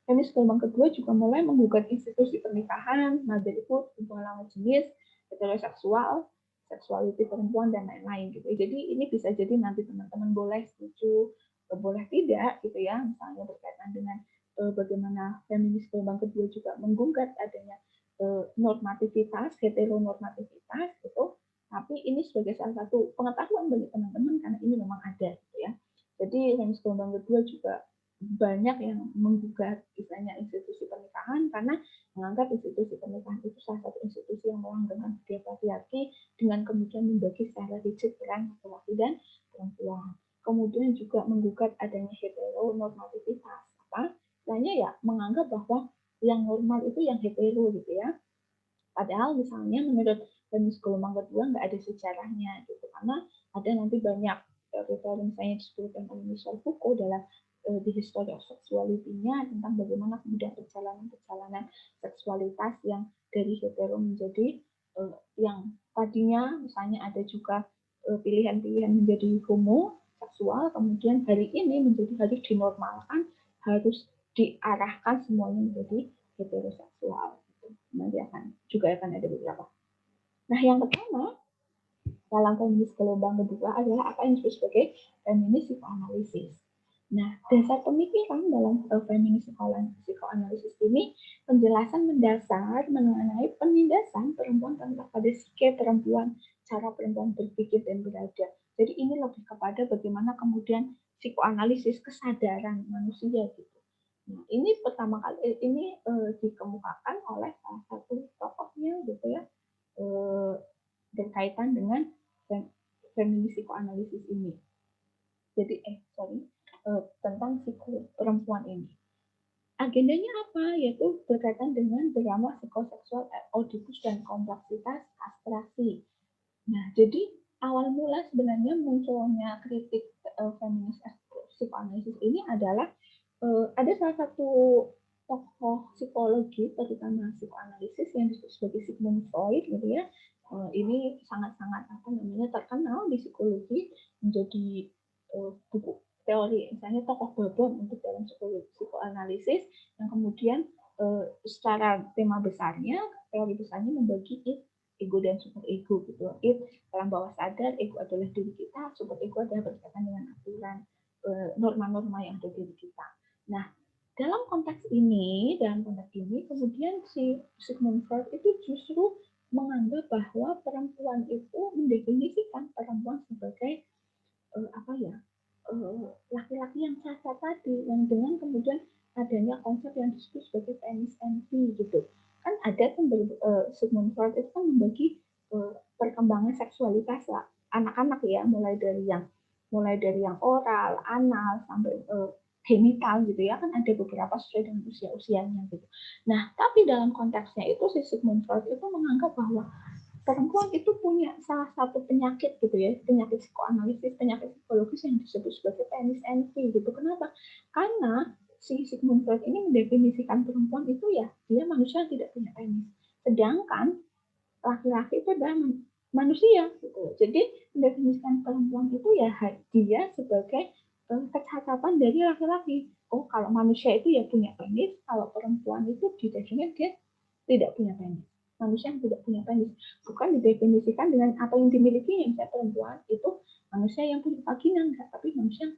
S1: Feminis gelombang kedua juga mulai menggugat institusi pernikahan, motherhood, hubungan lawan jenis, heteroseksual, seksualiti perempuan, dan lain-lain gitu. Jadi ini bisa jadi nanti teman-teman boleh setuju, boleh tidak gitu ya, misalnya berkaitan dengan bagaimana feminis gelombang kedua juga menggugat adanya normativitas, heteronormativitas gitu. Tapi ini sebagai salah satu pengetahuan bagi teman-teman karena ini memang ada gitu ya. Jadi feminis gelombang kedua juga banyak yang menggugat misalnya institusi pernikahan karena menganggap institusi pernikahan itu salah satu institusi yang melanggengkan budaya patriarki dengan kemudian membagi secara rigid peran laki-laki dan perempuan. Kemudian juga menggugat adanya heteronormativitas. Misalnya ya menganggap bahwa yang normal itu yang hetero gitu ya. Padahal misalnya menurut feminis gelombang kedua nggak ada sejarahnya gitu, karena ada nanti banyak teori-teori misalnya disebutkan oleh Michel Foucault dalam di History of Sexuality-nya tentang bagaimana kemudian perjalanan seksualitas yang dari hetero menjadi yang tadinya misalnya ada juga pilihan-pilihan menjadi homoseksual, kemudian hari ini menjadi harus dinormalkan, harus diarahkan semuanya menjadi heteroseksual. Nanti juga akan ada beberapa. Nah, yang pertama dalam feminis gelombang kedua adalah apa yang disebut sebagai feminis psikoanalisis. Nah, dasar pemikiran dalam feminis psikoanalisis ini penjelasan mendasar mengenai penindasan perempuan pada psike perempuan, cara perempuan berpikir dan berada. Jadi ini lebih kepada bagaimana kemudian psikoanalisis kesadaran manusia gitu. Nah, ini pertama kali ini dikemukakan oleh salah satu tokohnya gitu ya, berkaitan dengan feminis psikoanalisis ini. Jadi tentang perempuan ini. Agendanya apa? Yaitu berkaitan dengan drama psikoseksual Oedipus dan kompleksitas kastrasi. Nah, jadi awal mula sebenarnya munculnya kritik feminis psikoanalisis ini adalah ada salah satu tokoh psikologi, terutama psikoanalisis yang disebut sebagai Sigmund Freud gitu ya. Ini sangat-sangat terkenal di psikologi, menjadi buku teori, misalnya tokoh babon untuk dalam psikoanalisis yang kemudian secara tema besarnya, teori besarnya membagi ego dan super ego gitu. Dalam bawah sadar, ego adalah diri kita, super ego adalah berkaitan dengan aturan norma-norma yang ada di diri kita. Nah, dalam konteks ini, kemudian si Sigmund Freud itu justru menganggap bahwa perempuan itu mendefinisikan perempuan sebagai laki-laki yang cacat tadi, yang dengan kemudian adanya konsep yang disebut sebagai penis envy gitu. Kan ada kan Sigmund Freud itu kan membagi perkembangan seksualitas lah anak-anak ya, mulai dari yang oral, anal sampai genital gitu ya, kan ada beberapa sesuai dengan usia-usianya gitu. Nah, tapi dalam konteksnya itu si Sigmund Freud itu menganggap bahwa perempuan itu punya salah satu penyakit gitu ya, penyakit psikoanalisis, penyakit psikologis yang disebut sebagai penis envy gitu. Kenapa? Karena si Sigmund Freud ini mendefinisikan perempuan itu ya dia manusia yang tidak punya penis. Sedangkan laki-laki itu adalah manusia gitu. Jadi mendefinisikan perempuan itu ya dia sebagai kecacatan dari laki-laki. Oh, kalau manusia itu ya punya penis, kalau perempuan itu didefinisikan dia tidak punya penis. Manusia yang tidak punya penis bukan didefinisikan dengan apa yang dimilikinya. Misalnya perempuan itu manusia yang punya vagina enggak, tapi manusia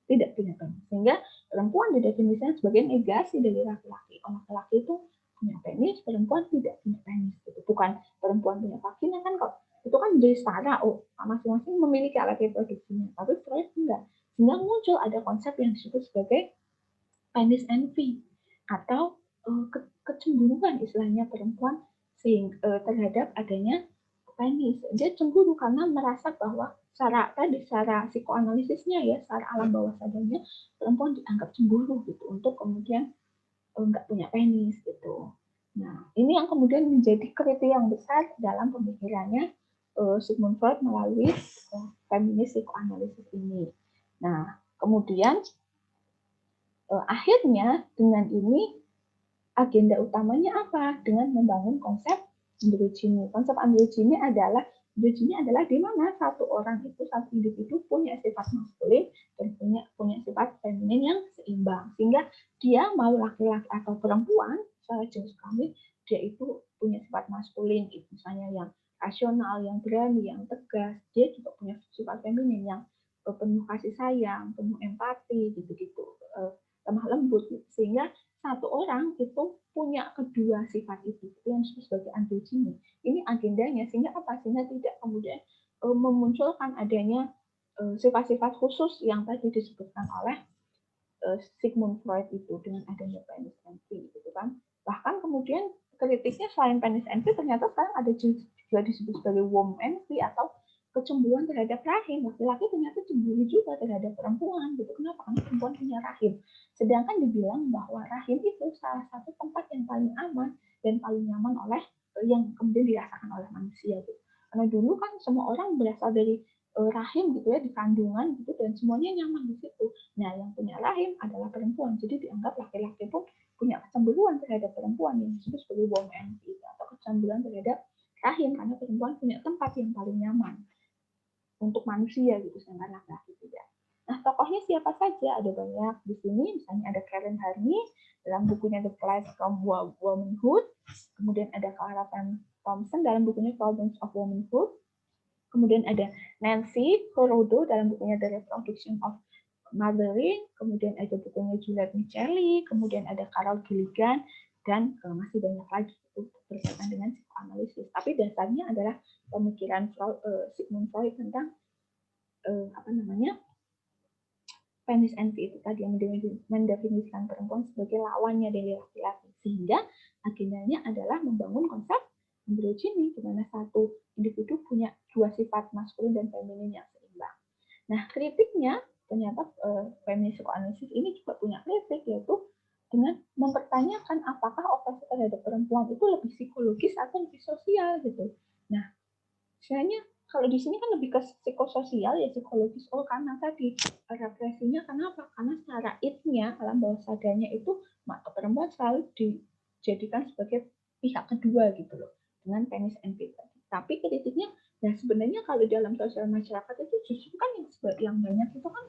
S1: tidak punya penis. Sehingga perempuan didefinisikan sebagai negasi dari laki-laki. Laki-laki itu punya penis, perempuan tidak punya penis. Itu bukan perempuan punya vagina kan kok. Itu kan jadi setara. Oh, masing-masing memiliki alat reproduksinya. Tapi Freud enggak. Sehingga muncul ada konsep yang disebut sebagai penis envy atau kecemburuan istilahnya perempuan terhadap adanya penis. Dia cemburu karena merasa bahwa secara psikoanalisisnya ya, secara alam bawah sadarnya perempuan dianggap cemburu gitu untuk kemudian nggak punya penis gitu. Nah, ini yang kemudian menjadi kritik yang besar dalam pemikirannya Sigmund Freud melalui feminis psikoanalisis ini. Nah, kemudian akhirnya dengan ini agenda utamanya apa? Dengan membangun konsep androgyny. Konsep androgyny adalah di mana satu orang itu, satu individu punya sifat maskulin dan punya sifat feminin yang seimbang. Sehingga dia mau laki-laki atau perempuan, secara jenis kelamin, dia itu punya sifat maskulin, misalnya yang rasional, yang berani, yang tegas. Dia juga punya sifat feminin yang penuh kasih sayang, penuh empati, gitu-gitu, lemah lembut. Gitu. Sehingga satu orang itu punya kedua sifat itu yang disebut sebagai androgyny. Ini agendanya sehingga apa? Sehingga tidak kemudian memunculkan adanya sifat-sifat khusus yang tadi disebutkan oleh Sigmund Freud itu dengan adanya penis envy gitu kan. Bahkan kemudian kritiknya selain penis envy ternyata sekarang ada juga disebut sebagai womb envy atau kecemburuan terhadap rahim. Laki-laki ternyata cemburu juga terhadap perempuan gitu. Kenapa? Karena perempuan punya rahim. Sedangkan dibilang bahwa rahim itu salah satu tempat yang paling aman dan paling nyaman oleh yang kemudian dirasakan oleh manusia gitu. Karena dulu kan semua orang berasal dari rahim gitu ya, di kandungan gitu, dan semuanya nyaman di situ. Nah, yang punya rahim adalah perempuan. Jadi dianggap laki-laki pun punya kecemburuan terhadap perempuan yang disebut sebagai womb envy atau kecemburuan terhadap rahim karena perempuan punya tempat yang paling nyaman untuk manusia gitu, sedangkan laki-laki tidak. Nah, tokohnya siapa saja? Ada banyak di sini. Misalnya ada Karen Harney dalam bukunya The Flight from Womanhood. Kemudian ada Clara Thompson dalam bukunya Problems of Womanhood. Kemudian ada Nancy Corodo dalam bukunya The Reproduction of Mothering. Kemudian ada bukunya Juliet Miceli. Kemudian ada Carol Gilligan. Dan masih banyak lagi berkaitan dengan psikoanalisis. Tapi dasarnya adalah pemikiran Sigmund Freud tentang penis envy itu tadi yang mendefinisikan perempuan sebagai lawannya dari laki-laki. Sehingga agendanya adalah membangun konsep androgyny di mana satu individu punya dua sifat maskulin dan feminin yang seimbang. Nah, kritiknya ternyata feminis psikoanalisis ini juga punya kritik, yaitu dengan mempertanyakan apakah opresi terhadap perempuan itu lebih psikologis atau lebih sosial gitu. Nah, sebenarnya kalau di sini kan lebih ke psikososial ya, psikologis. Oh, karena tadi represinya kenapa? Karena secara id-nya, alam bawah sadarnya itu perempuan selalu dijadikan sebagai pihak kedua gitu loh dengan penis envy tadi. Tapi kritiknya, nah sebenarnya kalau dalam sosial masyarakat itu justru kan yang banyak itu kan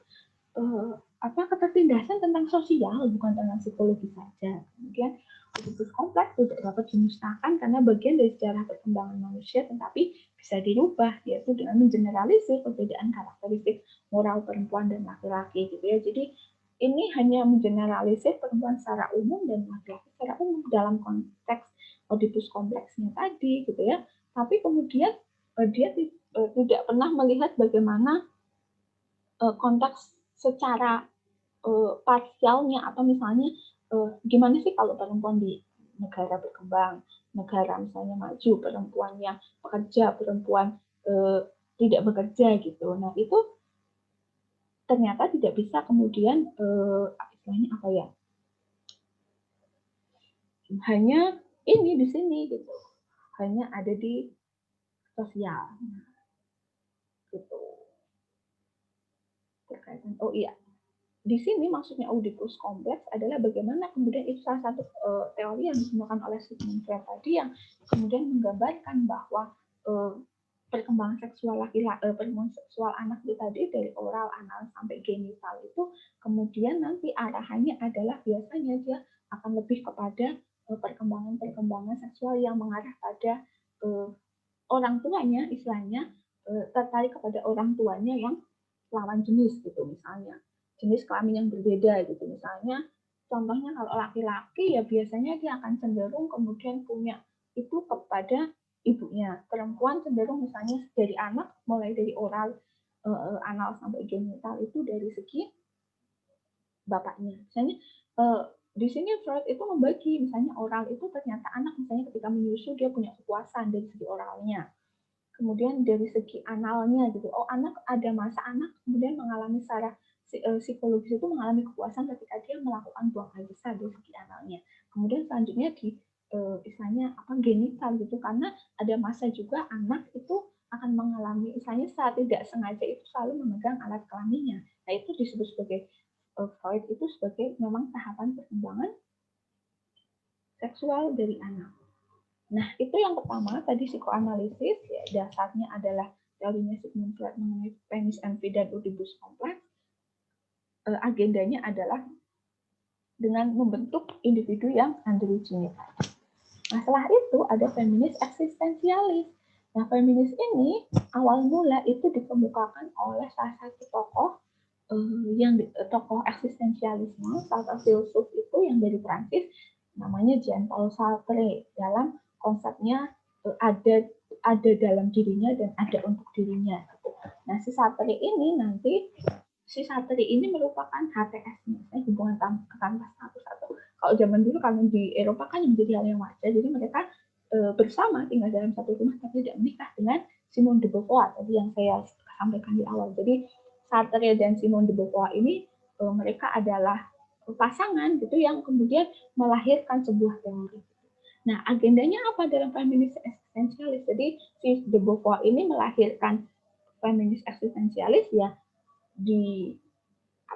S1: ketertindasan tentang sosial, bukan tentang psikologi saja. Kemudian Oedipus kompleks tidak dapat dimusnahkan karena bagian dari sejarah perkembangan manusia, tetapi bisa dirubah, yaitu dengan mengeneralisir perbedaan karakteristik moral perempuan dan laki-laki gitu ya. Jadi ini hanya mengeneralisir perempuan secara umum dan laki-laki secara umum dalam konteks Oedipus kompleksnya tadi gitu ya. Tapi kemudian dia tidak pernah melihat bagaimana konteks secara parsialnya, atau misalnya gimana sih kalau perempuan di negara berkembang, negara misalnya maju, perempuan yang bekerja, perempuan tidak bekerja gitu. Nah, itu ternyata tidak bisa kemudian istilahnya apa ya? Hanya ini di sini gitu. Hanya ada di sosial. Nah, gitu. Berkaitan. Oh iya. di sini maksudnya Oedipus kompleks adalah bagaimana kemudian itu salah satu teori yang ditemukan oleh Sigmund Freud tadi yang kemudian menggambarkan bahwa perkembangan seksual perkembangan seksual anak itu tadi dari oral, anal sampai genital itu kemudian nanti arahannya adalah biasanya dia akan lebih kepada perkembangan seksual yang mengarah pada orang tuanya, istilahnya tertarik kepada orang tuanya yang lawan jenis gitu misalnya. Jenis kelamin yang berbeda gitu misalnya. Contohnya kalau laki-laki ya biasanya dia akan cenderung kemudian punya itu kepada ibunya. Perempuan cenderung misalnya dari anak mulai dari oral, anal sampai genital itu dari segi bapaknya. Misalnya di sini Freud itu membagi misalnya oral itu ternyata anak misalnya ketika menyusu dia punya kekuasaan dari segi oralnya. Kemudian dari segi analnya gitu, oh anak ada masa anak kemudian mengalami secara psikologis itu mengalami kepuasan ketika dia melakukan buang air besar dari segi analnya. Kemudian selanjutnya di istilahnya genital gitu, karena ada masa juga anak itu akan mengalami istilahnya saat tidak sengaja itu selalu memegang alat kelaminnya. Nah itu disebut sebagai Freud itu sebagai memang tahapan perkembangan seksual dari anak. Nah, itu yang pertama, tadi psikoanalisis, ya, dasarnya adalah teorinya Sigmund Freud mengenai penis envy dan Oedipus kompleks. Agendanya adalah dengan membentuk individu yang androgynik. Nah, setelah itu ada feminis eksistensialis. Nah, feminis ini awal mula itu dikemukakan oleh salah satu tokoh tokoh eksistensialisme, salah satu filsuf itu yang dari Prancis, namanya Jean-Paul Sartre. Dalam konsepnya ada dalam dirinya dan ada untuk dirinya. Nah, si Sartre ini merupakan HTS-nya, hubungan tanpa status atau kalau zaman dulu kalau di Eropa kan yang menjadi hal yang wajar, jadi mereka bersama tinggal dalam satu rumah tapi tidak menikah dengan Simone de Beauvoir tadi yang saya sampaikan di awal. Jadi Sartre dan Simone de Beauvoir ini mereka adalah pasangan gitu yang kemudian melahirkan sebuah teori. Nah, agendanya apa dalam feminis eksistensialis? Jadi si de Beauvoir ini melahirkan feminis eksistensialis ya di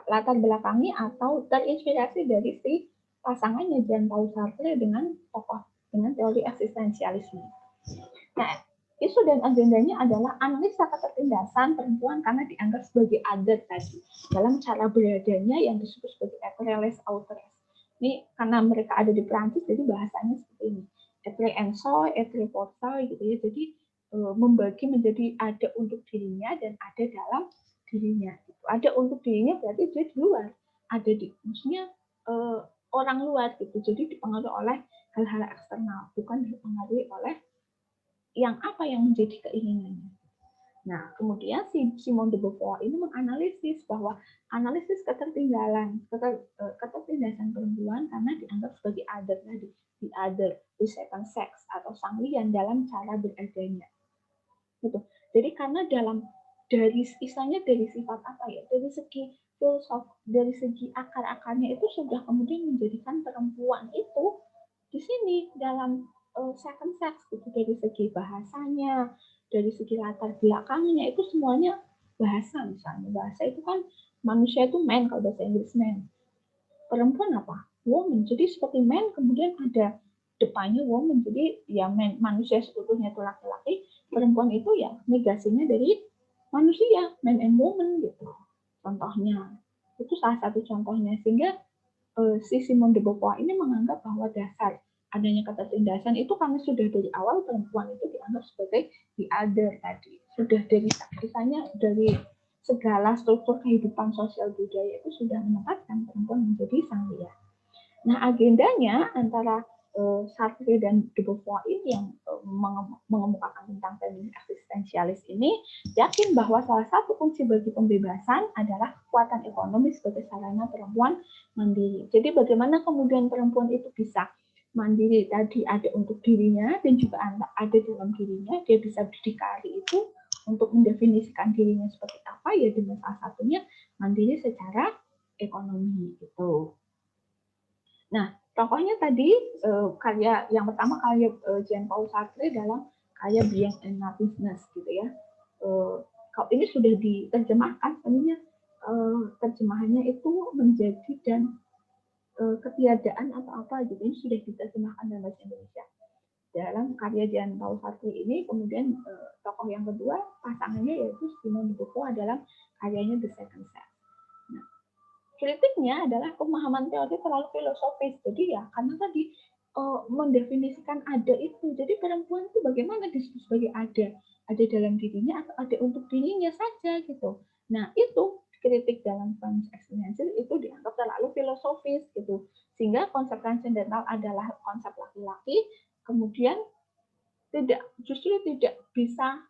S1: latar belakangi atau terinspirasi dari si pasangannya Jean-Paul Sartre dengan teori eksistensialisme. Nah, isu dan agendanya adalah analisa ketertindasan perempuan karena dianggap sebagai adat tadi dalam cara beradanya yang disebut sebagai étrelles autres. Ini karena mereka ada di Prancis, jadi bahasanya seperti ini. Etre en soi, etre pour soi gitu ya. Jadi membagi menjadi ada untuk dirinya dan ada dalam dirinya. Ada untuk dirinya berarti dia di luar, ada di maksudnya orang luar gitu. Jadi dipengaruhi oleh hal-hal eksternal, bukan dipengaruhi oleh yang menjadi keinginannya. Nah, kemudian si Simone de Beauvoir ini menganalisis bahwa analisis ketertindasan perempuan karena dianggap sebagai other tadi, the other, the second sex atau sanglian dalam cara beradanya. Gitu. Jadi karena dari sifat apa ya, dari segi filsuf, dari segi akar-akarnya itu sudah kemudian menjadikan perempuan itu di sini dalam second sex gitu, dari segi bahasanya, dari segi latar belakangnya itu semuanya bahasa. Misalnya bahasa itu kan manusia itu man, kalau bahasa Inggris man, perempuan apa, woman. Jadi seperti man kemudian ada depannya woman, jadi ya man, manusia seutuhnya itu laki-laki, perempuan itu ya negasinya dari manusia, man and woman gitu. Contohnya itu salah satu contohnya, sehingga si Simone de Beauvoir ini menganggap bahwa dasar adanya ketertindasan itu karena sudah dari awal perempuan itu dianggap sebagai the other tadi, sudah dari misalnya dari segala struktur kehidupan sosial budaya itu sudah menempatkan perempuan menjadi sang liar. Nah, agendanya antara Sartre dan de Beauvoir ini yang mengemukakan tentang feminis eksistensialis ini yakin bahwa salah satu kunci bagi pembebasan adalah kekuatan ekonomi sebagai sarana perempuan mandiri. Jadi bagaimana kemudian perempuan itu bisa mandiri tadi, ada untuk dirinya dan juga ada dalam dirinya, dia bisa berdikari itu untuk mendefinisikan dirinya seperti apa ya dengan salah satunya mandiri secara ekonomi gitu. Nah, tokohnya tadi karya yang pertama karya Jean-Paul Sartre dalam karya Being and Nothingness gitu ya. Kalau ini sudah diterjemahkan sebenarnya terjemahannya itu menjadi dan ketiadaan atau apa gitu, ini sudah diterjemahkan dalam bahasa Indonesia. Dalam karya Jan Paul Sartre ini, kemudian tokoh yang kedua pasangannya yaitu Simone de Beauvoir dalam karyanya The Second Sex. Nah, kritiknya adalah pemahaman teori terlalu filosofis. Jadi ya karena tadi mendefinisikan ada itu. Jadi perempuan itu bagaimana disebut sebagai ada dalam dirinya atau ada untuk dirinya saja gitu. Nah itu kritik dalam feminis eksistensial itu dianggap terlalu filosofis gitu, sehingga konsep transendental adalah konsep laki-laki, kemudian justru tidak bisa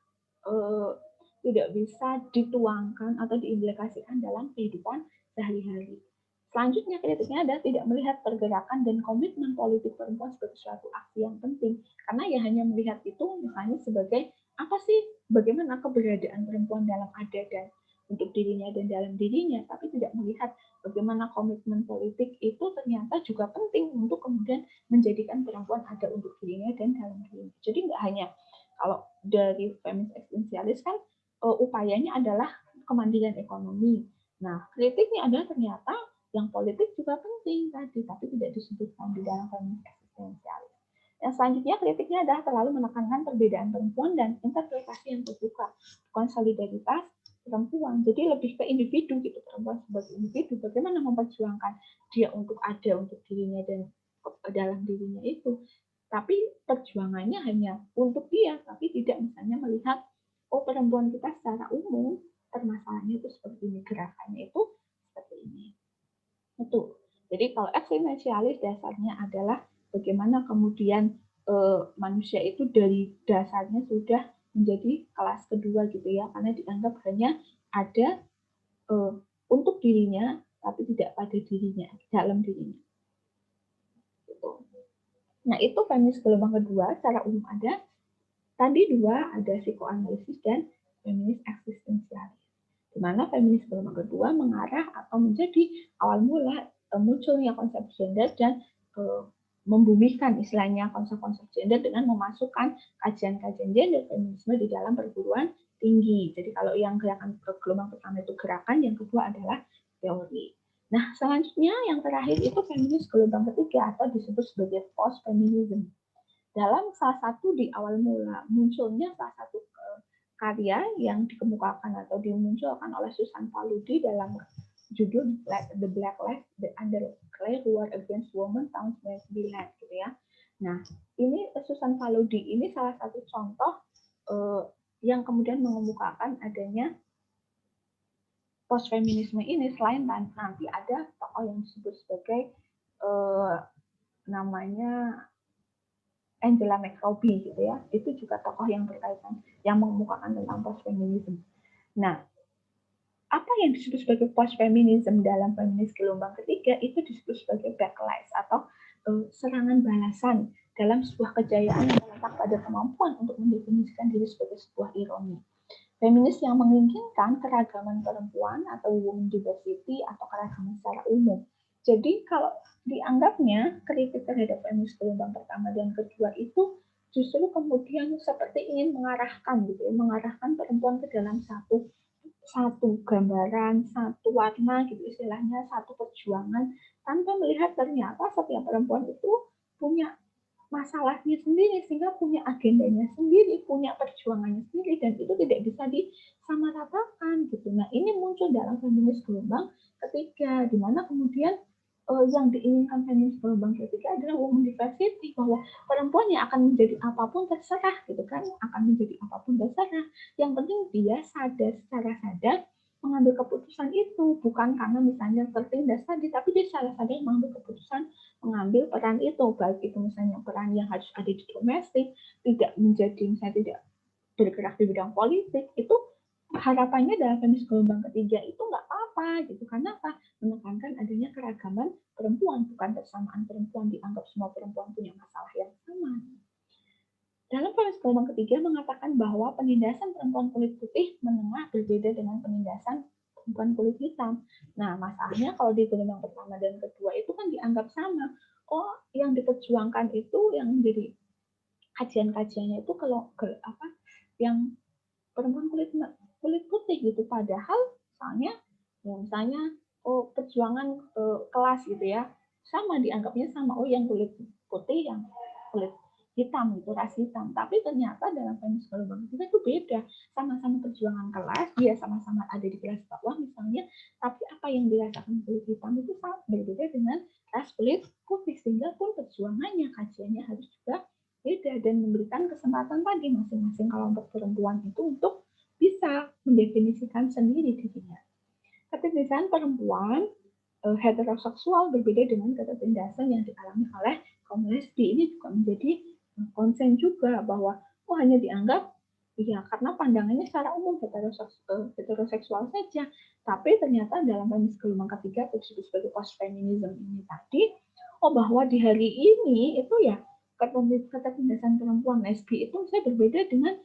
S1: dituangkan atau diimplikasikan dalam kehidupan sehari-hari. Selanjutnya kritiknya adalah tidak melihat pergerakan dan komitmen politik perempuan sebagai suatu aksi yang penting, karena ya hanya melihat itu misalnya sebagai apa sih, bagaimana keberadaan perempuan dalam ada dan untuk dirinya dan dalam dirinya, tapi tidak melihat bagaimana komitmen politik itu ternyata juga penting untuk kemudian menjadikan perempuan ada untuk dirinya dan dalam dirinya. Jadi nggak hanya kalau dari feminis eksistensialis kan upayanya adalah kemandirian ekonomi. Nah, kritiknya adalah ternyata yang politik juga penting tadi, tapi tidak disebutkan di dalam feminis eksistensialis. Yang selanjutnya kritiknya adalah terlalu menekankan perbedaan perempuan dan interpretasi yang terbuka, bukan solidaritas perempuan. Jadi lebih ke individu gitu, perempuan sebagai individu bagaimana memperjuangkan dia untuk ada untuk dirinya dan dalam dirinya itu. Tapi perjuangannya hanya untuk dia, tapi tidak misalnya melihat oh perempuan kita secara umum permasalahannya itu seperti ini, gerakannya itu seperti ini. Itu. Jadi kalau eksistensialis dasarnya adalah bagaimana kemudian manusia itu dari dasarnya sudah menjadi kelas kedua gitu ya, karena dianggap hanya ada untuk dirinya tapi tidak pada dirinya, dalam dirinya. Gitu. Nah itu feminis gelombang kedua secara umum ada. Tadi dua ada psikoanalisis dan feminis eksistensialis. Di mana feminis gelombang kedua mengarah atau menjadi awal mula munculnya konsep gender dan membumikan istilahnya konsep-konsep gender dengan memasukkan kajian-kajian gender feminisme di dalam perguruan tinggi. Jadi kalau yang gerakan gelombang pertama itu gerakan, yang kedua adalah teori. Nah, selanjutnya yang terakhir itu feminis gelombang ketiga atau disebut sebagai post-feminism. Dalam salah satu di awal mula munculnya salah satu karya yang dikemukakan atau dimunculkan oleh Susan Faludi dalam judul The Black Lives Underclay War Against Women tahun 1999 gitu ya. Nah, ini Susan Faludi ini salah satu contoh yang kemudian mengemukakan adanya post-feminisme ini. Selain nanti ada tokoh yang disebut sebagai namanya Angela McRobbie gitu ya, itu juga tokoh yang berkaitan yang mengemukakan tentang post-feminism. Nah, apa yang disebut sebagai post-feminism dalam feminis gelombang ketiga itu disebut sebagai backlash atau serangan balasan dalam sebuah kejayaan yang terletak pada kemampuan untuk mendefinisikan diri sebagai sebuah ironi. Feminis yang menginginkan keragaman perempuan atau women diversity atau keragaman secara umum. Jadi kalau dianggapnya kritik terhadap feminis gelombang pertama dan kedua itu justru kemudian seperti ingin mengarahkan gitu ya, mengarahkan perempuan ke dalam satu gambaran, satu warna gitu istilahnya, satu perjuangan tanpa melihat ternyata setiap perempuan itu punya masalahnya sendiri sehingga punya agendanya sendiri, punya perjuangannya sendiri dan itu tidak bisa disamaratakan gitu. Nah, ini muncul dalam feminis gelombang ketiga di mana kemudian yang diinginkan feminis gelombang ketiga adalah women diversity, bahwa perempuan yang akan menjadi apapun terserah gitu kan, akan menjadi apapun terserah. Yang penting dia secara sadar mengambil keputusan itu, bukan karena misalnya tertindas tadi, tapi dia secara sadar mengambil keputusan mengambil peran itu, baik itu misalnya peran yang harus ada di domestik, tidak menjadi misalnya tidak bergerak di bidang politik, itu harapannya dalam feminis gelombang ketiga itu nggak apa-apa gitu. Karena apa? Menekankan adanya keragaman perempuan, bukan persamaan perempuan, dianggap semua perempuan punya masalah yang sama. Dalam feminis gelombang ketiga mengatakan bahwa penindasan perempuan kulit putih menengah berbeda dengan penindasan perempuan kulit hitam. Nah, masalahnya kalau di gelombang pertama dan kedua itu kan dianggap sama. Oh, yang diperjuangkan itu yang menjadi kajian-kajiannya itu kalau yang perempuan kulit putih gitu, padahal misalnya Ya, misalnya perjuangan kelas gitu ya, sama dianggapnya sama, yang kulit putih, yang kulit hitam itu ras hitam, tapi ternyata dalam feminis gelombang ketiga itu beda, sama-sama perjuangan kelas, dia sama-sama ada di kelas bawah misalnya, tapi apa yang dirasakan kulit hitam itu sangat berbeda dengan ras kulit putih, sehingga pun perjuangannya, kajiannya harus juga beda dan memberikan kesempatan tadi masing-masing kelompok perempuan itu untuk bisa mendefinisikan sendiri dirinya. Keterbiasaan perempuan heteroseksual berbeda dengan ketertindasan yang dialami oleh kaum lesbi. Ini juga menjadi konsen juga bahwa hanya dianggap ya karena pandangannya secara umum heteroseksual saja, tapi ternyata dalam feminis gelombang ketiga atau disebut sebagai post feminism ini tadi, bahwa di hari ini itu ya ketertindasan perempuan lesbi itu saya berbeda dengan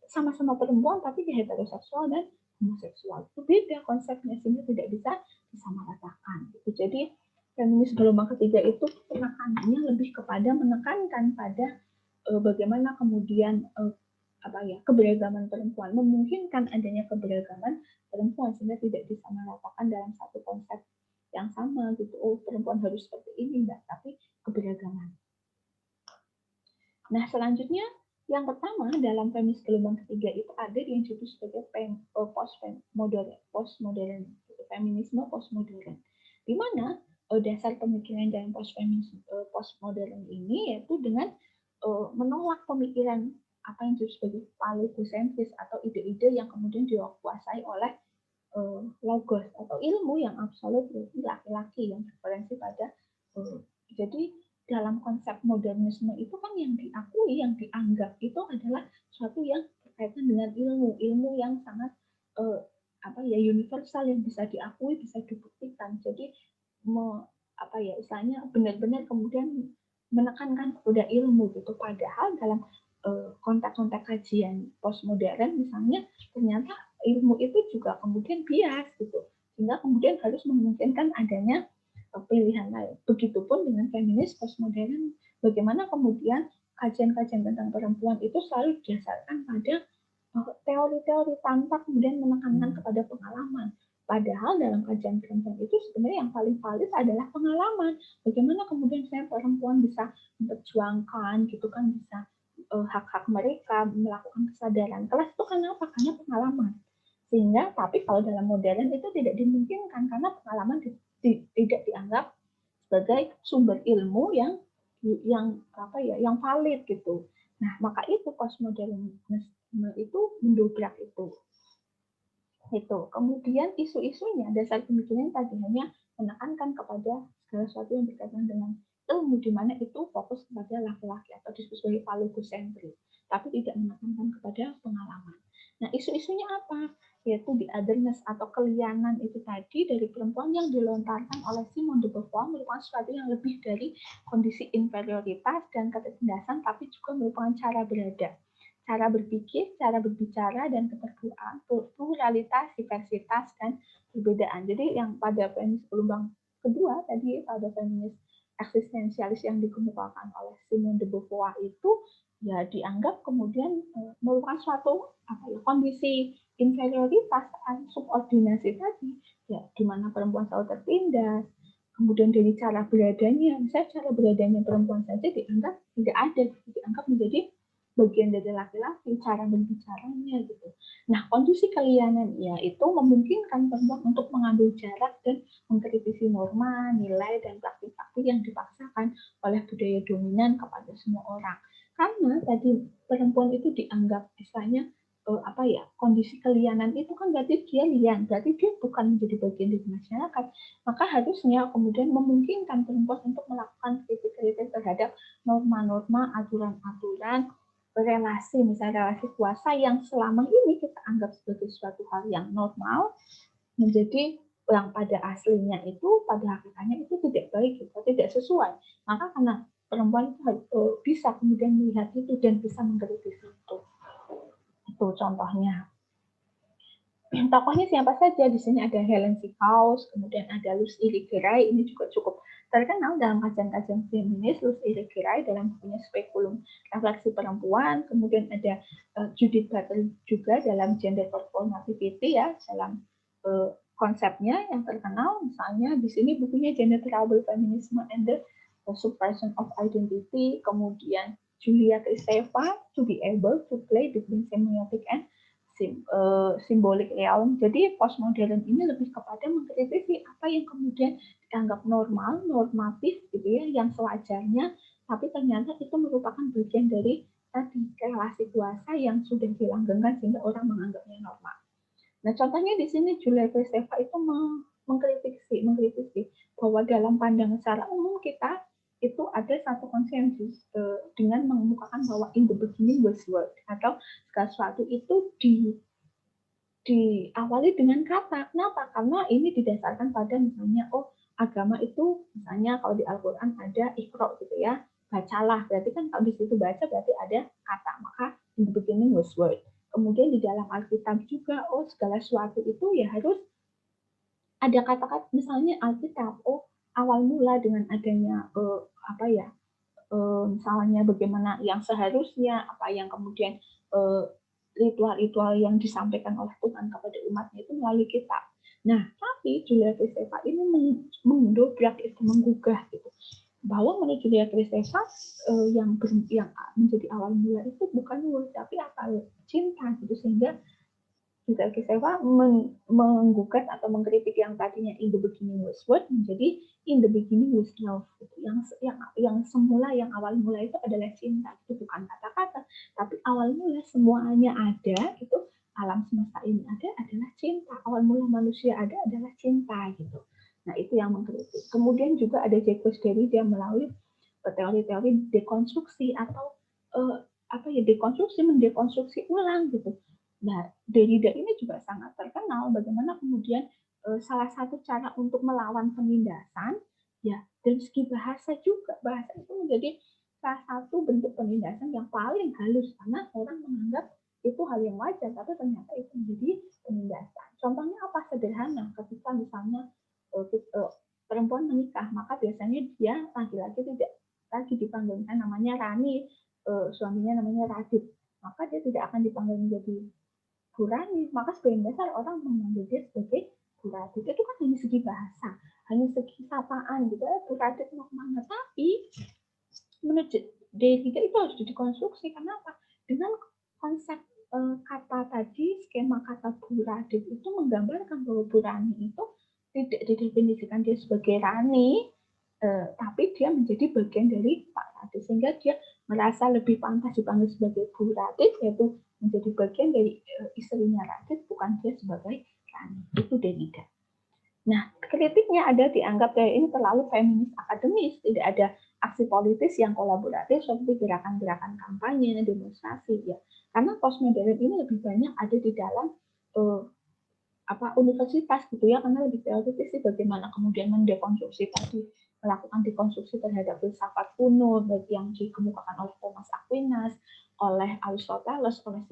S1: sama-sama perempuan tapi di heteroseksual dan homoseksual. Itu beda konsepnya, sehingga tidak bisa disamaratakan. Jadi feminis gelombang ketiga itu penekanannya lebih kepada menekankan pada bagaimana kemudian keberagaman perempuan, memungkinkan adanya keberagaman perempuan sehingga tidak disamaratakan dalam satu konsep yang sama gitu. Perempuan harus seperti ini, enggak, tapi keberagaman. Nah, selanjutnya yang pertama dalam feminis gelombang ketiga itu ada yang disebut sebagai postmodern, feminisme postmodern, di mana dasar pemikiran dalam postmodern ini yaitu dengan menolak pemikiran apa yang disebut sebagai falocentris atau ide-ide yang kemudian dikuasai oleh logos atau ilmu yang absolut, berarti laki-laki yang referensi pada jadi dalam konsep modernisme itu kan yang diakui, yang dianggap itu adalah sesuatu yang berkaitan dengan ilmu yang sangat universal, yang bisa diakui, bisa dibuktikan. Jadi istilahnya benar-benar kemudian menekankan kepada ilmu gitu. Padahal dalam konteks-konteks kajian postmodern misalnya ternyata ilmu itu juga kemudian bias gitu, sehingga kemudian harus memungkinkan adanya pilihan lain. Begitupun dengan feminis postmodern, bagaimana kemudian kajian-kajian tentang perempuan itu selalu didasarkan pada teori-teori tanpa kemudian menekankan kepada pengalaman. Padahal dalam kajian perempuan itu sebenarnya yang paling valid adalah pengalaman. Bagaimana kemudian saya perempuan bisa memperjuangkan gitu kan, bisa hak-hak mereka, melakukan kesadaran kelas itu kenapa? Karena pengalaman. Sehingga tapi kalau dalam modern itu tidak dimungkinkan karena pengalaman tidak dianggap sebagai sumber ilmu yang valid gitu. Nah, maka itu postmodernisme itu mendobrak itu. Kemudian isu-isunya dasar pemikiran tadi hanya menekankan kepada segala sesuatu yang berkaitan dengan ilmu, di mana itu fokus kepada laki-laki atau disebut sebagai falocentris, tapi tidak menekankan kepada pengalaman. Nah, isu-isunya apa? Yaitu the otherness atau kelianan itu tadi dari perempuan yang dilontarkan oleh Simone de Beauvoir merupakan sesuatu yang lebih dari kondisi inferioritas dan ketertindasan, tapi juga merupakan cara berada, cara berpikir, cara berbicara, dan keterbukaan, pluralitas, diversitas, dan perbedaan. Jadi yang pada feminis gelombang kedua tadi, pada feminis eksistensialis yang dikemukakan oleh Simone de Beauvoir itu ya dianggap kemudian merupakan suatu kondisi inferioritas, subordinasi tadi, ya di mana perempuan selalu tertindas. Kemudian dari cara beradanya, misalnya cara beradanya perempuan saja dianggap tidak ada, dianggap menjadi bagian dari laki-laki, cara berbicaranya gitu. Nah, kondisi kelianan ya itu memungkinkan perempuan untuk mengambil jarak dan mengkritisi norma, nilai, dan praktik-praktik yang dipaksakan oleh budaya dominan kepada semua orang. Karena tadi perempuan itu dianggap misalnya kondisi kelianan itu kan berarti dia lian, berarti dia bukan menjadi bagian dari masyarakat. Maka harusnya kemudian memungkinkan perempuan untuk melakukan kritik-kritik terhadap norma-norma, aturan-aturan, relasi, misalnya relasi kuasa yang selama ini kita anggap sebagai suatu hal yang normal, menjadi yang pada aslinya itu, pada hakikatnya itu tidak baik, gitu, tidak sesuai. Maka karena perempuan itu bisa kemudian melihat itu dan bisa mengkritisi itu. Itu contohnya. Tokohnya siapa saja? Di sini ada Helen Sikaus, kemudian ada Lucy Irigaray, ini juga cukup terkenal dalam kajian-kajian feminis. Lucy Irigaray dalam bukunya Spekulum Refleksi Perempuan, kemudian ada Judith Butler juga dalam Gender Performativity ya, dalam konsepnya yang terkenal, misalnya di sini bukunya Gender Trouble Feminism and the Subversion of Identity, kemudian Julia Kristeva, To Be Able to Play Between Semiotic and Symbolic Realm. Jadi postmodern ini lebih kepada mengkritisi apa yang kemudian dianggap normal, normatif gitu ya, yang sewajarnya, tapi ternyata itu merupakan bagian dari tadi relasi kuasa yang sudah dilanggengkan sehingga orang menganggapnya normal. Nah, contohnya di sini Julia Kristeva itu mengkritisi bahwa dalam pandangan secara umum kita itu ada satu konsensus dengan mengemukakan bahwa in the beginning was word, atau segala sesuatu itu diawali dengan kata. Kenapa? Karena ini didasarkan pada misalnya, agama itu misalnya kalau di Al-Quran ada ikro gitu ya, bacalah, berarti kan kalau di situ baca berarti ada kata, maka in the beginning was word. Kemudian di dalam Alkitab juga, segala sesuatu itu ya harus ada kata-kata, misalnya Alkitab, awal mula dengan adanya misalnya bagaimana yang seharusnya, apa yang kemudian ritual-ritual yang disampaikan oleh Tuhan kepada umatnya itu melalui kitab. Nah, tapi Julia Kristeva ini mendobrak itu, menggugah gitu, bahwa menurut Julia Kristeva yang menjadi awal mula itu bukan word tapi apa, cinta gitu, sehingga Julia Kristeva menggugat atau mengkritik yang tadinya in the beginning was word menjadi in the beginning was love gitu. Yang semula, yang awal mula itu adalah cinta, itu bukan kata-kata tapi awal mula semuanya ada itu, alam semesta ini ada adalah cinta, awal mula manusia ada adalah cinta gitu. Nah, itu yang mengkritik. Kemudian juga ada Jacques Derrida melalui teori-teori dekonstruksi atau mendekonstruksi ulang gitu. Nah, Derrida ini juga sangat terkenal bagaimana kemudian salah satu cara untuk melawan penindasan ya dari segi bahasa juga. Bahasa itu menjadi salah satu bentuk penindasan yang paling halus karena orang menganggap itu hal yang wajar, tapi ternyata itu menjadi penindasan. Contohnya apa? Sederhana, ketika misalnya perempuan menikah, maka biasanya dia laki-laki tidak lagi dipanggilkan namanya Rani, suaminya namanya Radit, maka dia tidak akan dipanggil menjadi Bu Rani, maka sebagian besar orang memanggil dia sebagai Bu Radit. Itu kan hanya segi bahasa, hanya segi sapaan gitu, Bu Radit mau kemana. Tapi menurut Derrida itu harus dikonstruksi. Kenapa? Dengan konsep kata tadi, skema kata Bu Radit itu menggambarkan bahwa Bu Rani itu tidak didefinisikan dia sebagai Rani, tapi dia menjadi bagian dari Pak Radit, sehingga dia merasa lebih pantas dipanggil sebagai Bu Radit, yaitu menjadi bagian dari istrinya Radit, bukan dia sebagai Rani. Itu Derrida. Nah, kritiknya ada dianggap kayak ini terlalu feminis akademis, tidak ada aksi politis yang kolaboratif seperti gerakan-gerakan kampanye, demonstrasi ya. Karena postmodern ini lebih banyak ada di dalam universitas gitu ya, karena lebih teoritis sih bagaimana kemudian mendekonstruksi tadi, melakukan dekonstruksi terhadap filsafat kuno baik yang dikemukakan oleh Thomas Aquinas, oleh Aristoteles, oleh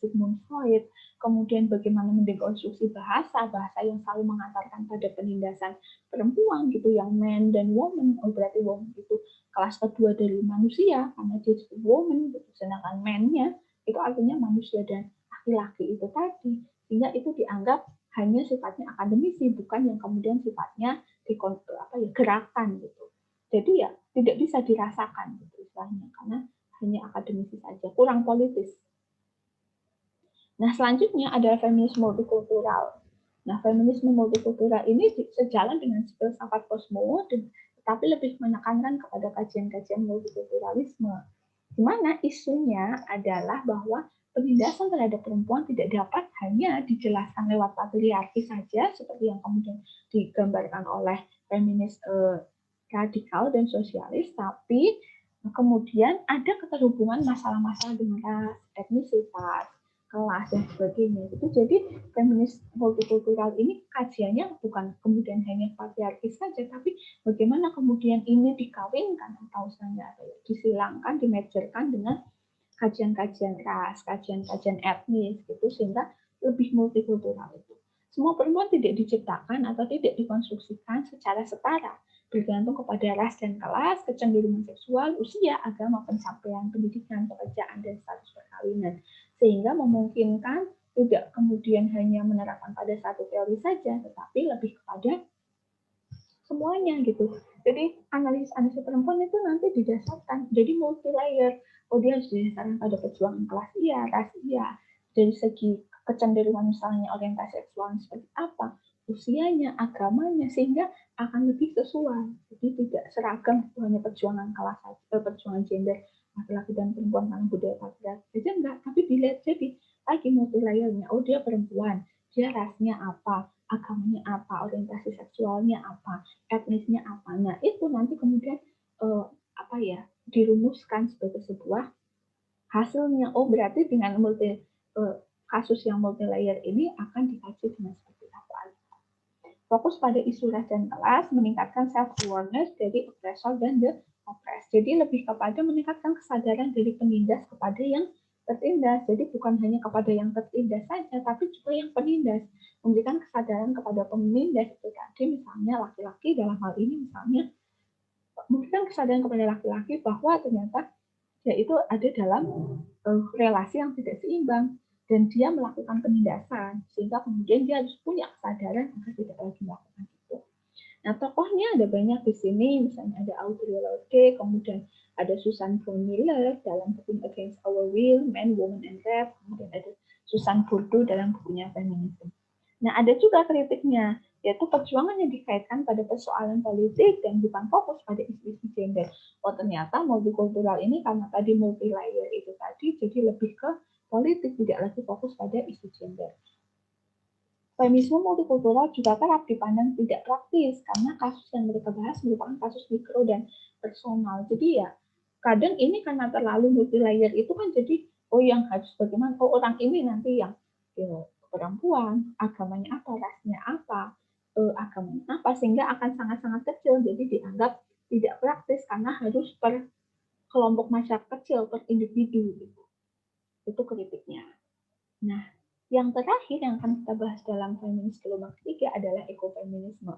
S1: Sigmund Freud, kemudian bagaimana mendekonstruksi bahasa yang selalu mengantarkan pada penindasan perempuan gitu, yang man dan woman, berarti woman itu kelas kedua dari manusia karena dia woman gitu, sedangkan man-nya itu artinya manusia dan laki-laki itu tadi, sehingga itu dianggap hanya sifatnya akademisi, bukan yang kemudian sifatnya gerakan gitu. Jadi ya tidak bisa dirasakan gitu istilahnya, karena hanya akademisi saja, kurang politis. Nah, selanjutnya adalah feminisme multikultural. Nah, feminisme multikultural ini sejalan dengan filsafat postmodern, tetapi lebih menekankan kepada kajian-kajian multikulturalisme, di mana isunya adalah bahwa penindasan terhadap perempuan tidak dapat hanya dijelaskan lewat patriarki saja, seperti yang kemudian digambarkan oleh feminis radikal dan sosialis, tapi kemudian ada keterhubungan masalah-masalah dengan ras, etnisitas, kelas dan sebagainya. Itu jadi feminis multikultural ini kajiannya bukan kemudian hanya patriarkis saja, tapi bagaimana kemudian ini dikawinkan atau disilangkan, dimergerkan dengan kajian-kajian ras, kajian-kajian etnis gitu, sehingga lebih multikultural itu. Semua perempuan tidak diciptakan atau tidak dikonstruksikan secara setara, bergantung kepada ras dan kelas, kecenderungan seksual, usia, agama, pencapaian pendidikan, pekerjaan, dan status perkawinan, sehingga memungkinkan tidak kemudian hanya menerapkan pada satu teori saja, tetapi lebih kepada semuanya gitu. Jadi analisis perempuan itu nanti didasarkan jadi multi layer. Oh, dia harus didasarkan pada perjuangan kelas iya, ras iya, dari segi kecenderungan misalnya orientasi seksual seperti apa, usianya, agamanya, sehingga akan lebih sesuai. Jadi tidak seragam itu hanya perjuangan kelas saja, perjuangan gender laki-laki dan perempuan karena budaya patriarki saja enggak, tapi dilihat jadi lagi multi layernya. Oh, dia perempuan, dia rasnya apa, agamanya apa, orientasi seksualnya apa, etnisnya apa. Nah, itu nanti kemudian apa ya, dirumuskan sebagai sebuah hasilnya. Oh, berarti dengan kasus yang multi layer ini akan dikaji dengan seperti apa. Fokus pada isu ras dan kelas, meningkatkan self-awareness dari oppressor dan the oppressed. Jadi lebih kepada meningkatkan kesadaran dari penindas kepada yang tertindas. Jadi bukan hanya kepada yang tertindas saja, tapi juga yang penindas. Memberikan kesadaran kepada penindas itu tadi, misalnya laki-laki dalam hal ini misalnya, memberikan kesadaran kepada laki-laki bahwa ternyata dia itu ada dalam relasi yang tidak seimbang dan dia melakukan penindasan sehingga kemudian dia harus punya kesadaran agar tidak lagi melakukan itu. Nah, tokohnya ada banyak di sini, misalnya ada Audre Lorde, kemudian ada Susan Brown Miller dalam buku Against Our Will, Men, Women, and Rap, kemudian ada Susan Bourdieu dalam bukunya Feminism. Nah, ada juga kritiknya, yaitu perjuangan yang dikaitkan pada persoalan politik dan bukan fokus pada isu-isu gender. Oh, ternyata multikultural ini karena tadi multi layer itu tadi, jadi lebih ke politik, tidak lagi fokus pada isu gender. Feminisme multikultural juga kerap dipandang tidak praktis karena kasus yang mereka bahas merupakan kasus mikro dan personal. Jadi ya kadang ini karena terlalu multi layer itu kan jadi oh yang harus bagaimana, oh orang ini nanti yang perempuan, agamanya apa, rasnya apa, agamanya apa, sehingga akan sangat-sangat kecil, jadi dianggap tidak praktis karena harus per kelompok masyarakat kecil, per individu. Gitu. Itu kritiknya. Nah, yang terakhir yang akan kita bahas dalam feminis gelombang ketiga adalah ekofeminisme.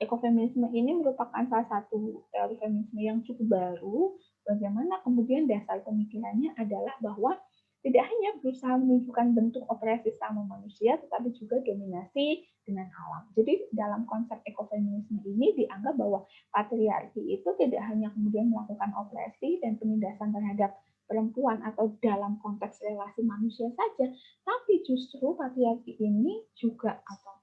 S1: Ekofeminisme ini merupakan salah satu teori feminisme yang cukup baru, bagaimana kemudian dasar pemikirannya adalah bahwa tidak hanya berusaha menunjukkan bentuk opresi sama manusia, tetapi juga dominasi dengan alam. Jadi dalam konsep ekofeminisme ini dianggap bahwa patriarki itu tidak hanya kemudian melakukan opresi dan penindasan terhadap perempuan atau dalam konteks relasi manusia saja, tapi justru patriarki ini juga atau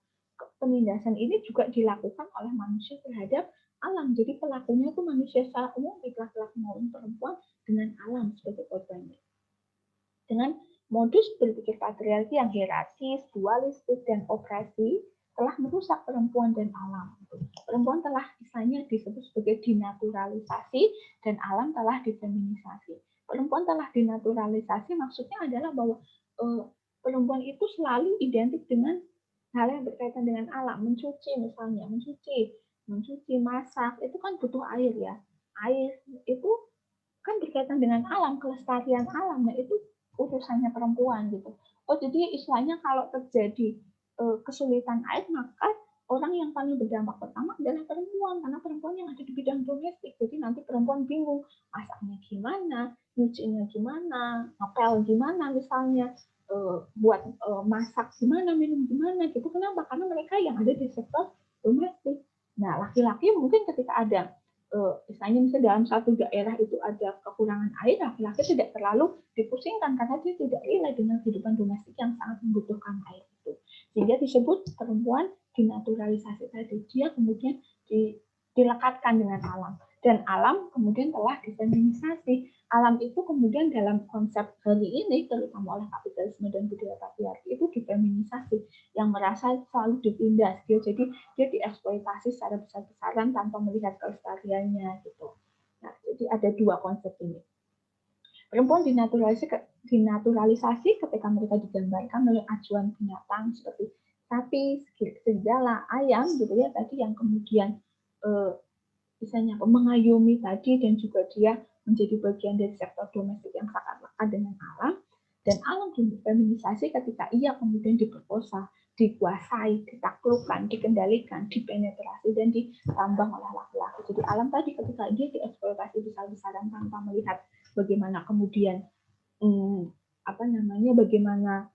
S1: penindasan ini juga dilakukan oleh manusia terhadap alam. Jadi pelakunya itu manusia secara umum, baik laki-laki maupun perempuan, dengan alam sebagai korbannya. Dengan modus berpikir patriarki yang hierarkis, dualistik, dan opresi telah merusak perempuan dan alam. Perempuan telah misalnya disebut sebagai dinaturalisasi dan alam telah difeminisasi. Perempuan telah dinaturalisasi maksudnya adalah bahwa perempuan itu selalu identik dengan hal yang berkaitan dengan alam, mencuci misalnya, mencuci, masak, itu kan butuh air ya. Air itu kan berkaitan dengan alam, kelestarian alam, nah itu urusannya perempuan gitu. Oh, jadi istilahnya kalau terjadi kesulitan air, maka orang yang paling berdampak pertama adalah perempuan, karena perempuan yang ada di bidang domestik. Jadi nanti perempuan bingung, masaknya gimana, nyucinya gimana, ngepel gimana misalnya, buat masak gimana, minum gimana gitu. Kenapa? Karena mereka yang ada di sektor domestik. Nah, laki-laki mungkin ketika ada misalnya dalam satu daerah itu ada kekurangan air, laki-laki tidak terlalu dipusingkan karena dia tidak relate dengan kehidupan domestik yang sangat membutuhkan air itu. Sehingga disebut perempuan dinaturalisasi tadi. Dia kemudian dilekatkan dengan alam. Dan alam kemudian telah difeminisasi. Alam itu kemudian dalam konsep hari ini, terutama oleh kapitalisme dan budaya patriarki, itu difeminisasi. Yang merasa selalu ditindas. Jadi dia dieksploitasi secara besar-besaran tanpa melihat kelestariannya gitu. Nah, jadi ada dua konsep ini. Perempuan dinaturalisasi ketika mereka digambarkan oleh acuan binatang seperti sapi, serigala, ayam gitu ya tadi yang kemudian misalnya mengayomi tadi dan juga dia menjadi bagian dari sektor domestik yang sangat lekat dengan alam, dan alam difeminisasi ketika ia kemudian diperkosa, dikuasai, ditaklukkan, dikendalikan, dipenetrasi dan ditambang oleh laki-laki. Jadi alam tadi ketika dia dieksploitasi besar-besaran tanpa melihat bagaimana kemudian bagaimana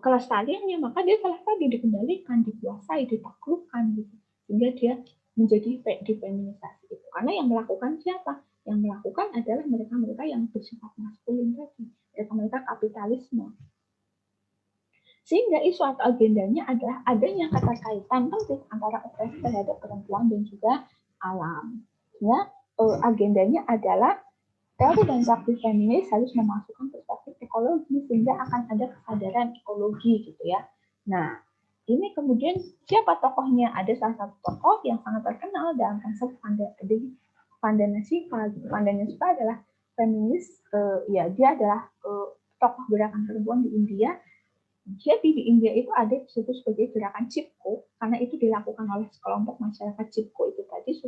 S1: kelestariannya, maka dia salah tadi dikendalikan, dikuasai, ditaklukkan gitu. Sehingga dia menjadi difeminisasi itu. Karena yang melakukan siapa? Yang melakukan adalah mereka-mereka yang bersifat maskulin tadi, mereka-mereka kapitalisme. Sehingga isu atau agendanya adalah adanya keterkaitan penting antara opresi terhadap perempuan dan juga alam. Ya, agendanya adalah teori dan praktik feminis harus memasukkan perspektif ekologi sehingga akan ada kesadaran ekologi gitu ya. Nah, ini kemudian siapa tokohnya? Ada salah satu tokoh yang sangat terkenal dalam konsep Vandana Shiva. Vandana Shiva adalah feminis, ya dia adalah tokoh gerakan perempuan di India. Jadi di India itu ada disebut sebagai gerakan Chipko karena itu dilakukan oleh sekelompok masyarakat Chipko itu tadi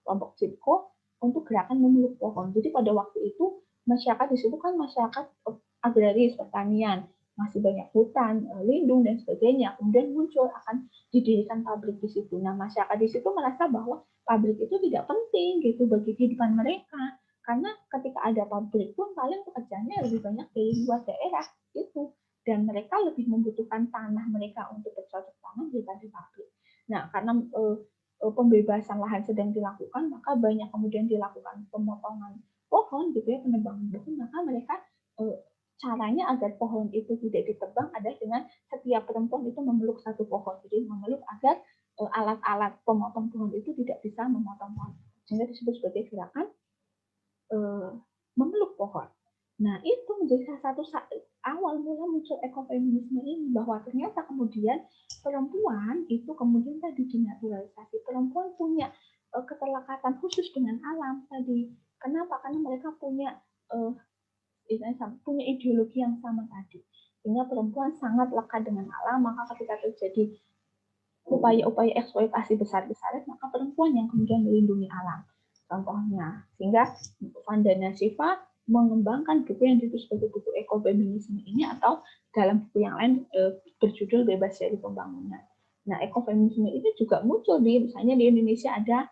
S1: kelompok Chipko untuk gerakan memeluk pohon. Jadi pada waktu itu masyarakat di situ kan masyarakat agraris pertanian, masih banyak hutan lindung dan sebagainya. Kemudian muncul akan didirikan pabrik di situ. Nah masyarakat di situ merasa bahwa pabrik itu tidak penting gitu bagi kehidupan mereka karena ketika ada pabrik pun paling pekerjaannya lebih banyak dari luar daerah gitu. Dan mereka lebih membutuhkan tanah mereka untuk bercocok tanam daripada pabrik. Nah, karena pembebasan lahan sedang dilakukan, maka banyak kemudian dilakukan pemotongan pohon, gitu ya, penebangan pohon, maka mereka caranya agar pohon itu tidak ditebang adalah dengan setiap perempuan itu memeluk satu pohon, jadi memeluk agar alat-alat pemotong pohon itu tidak bisa memotong pohon, sehingga disebut sebagai gerakan memeluk pohon. Nah, itu menjadi salah satu awal mula muncul ekofeminisme ini, bahwa ternyata kemudian perempuan itu kemudian tadi dinaturalisasi. Perempuan punya keterlekatan khusus dengan alam tadi. Kenapa? Karena mereka punya punya ideologi yang sama tadi. Sehingga perempuan sangat lekat dengan alam, maka ketika terjadi upaya-upaya eksploitasi besar-besaran, maka perempuan yang kemudian melindungi alam. Contohnya, sehingga Vandana Shiva mengembangkan buku yang disebut sebagai buku ekofeminisme ini, atau dalam buku yang lain berjudul Bebas dari Pembangunan. Nah, ekofeminisme ini juga muncul misalnya di Indonesia ada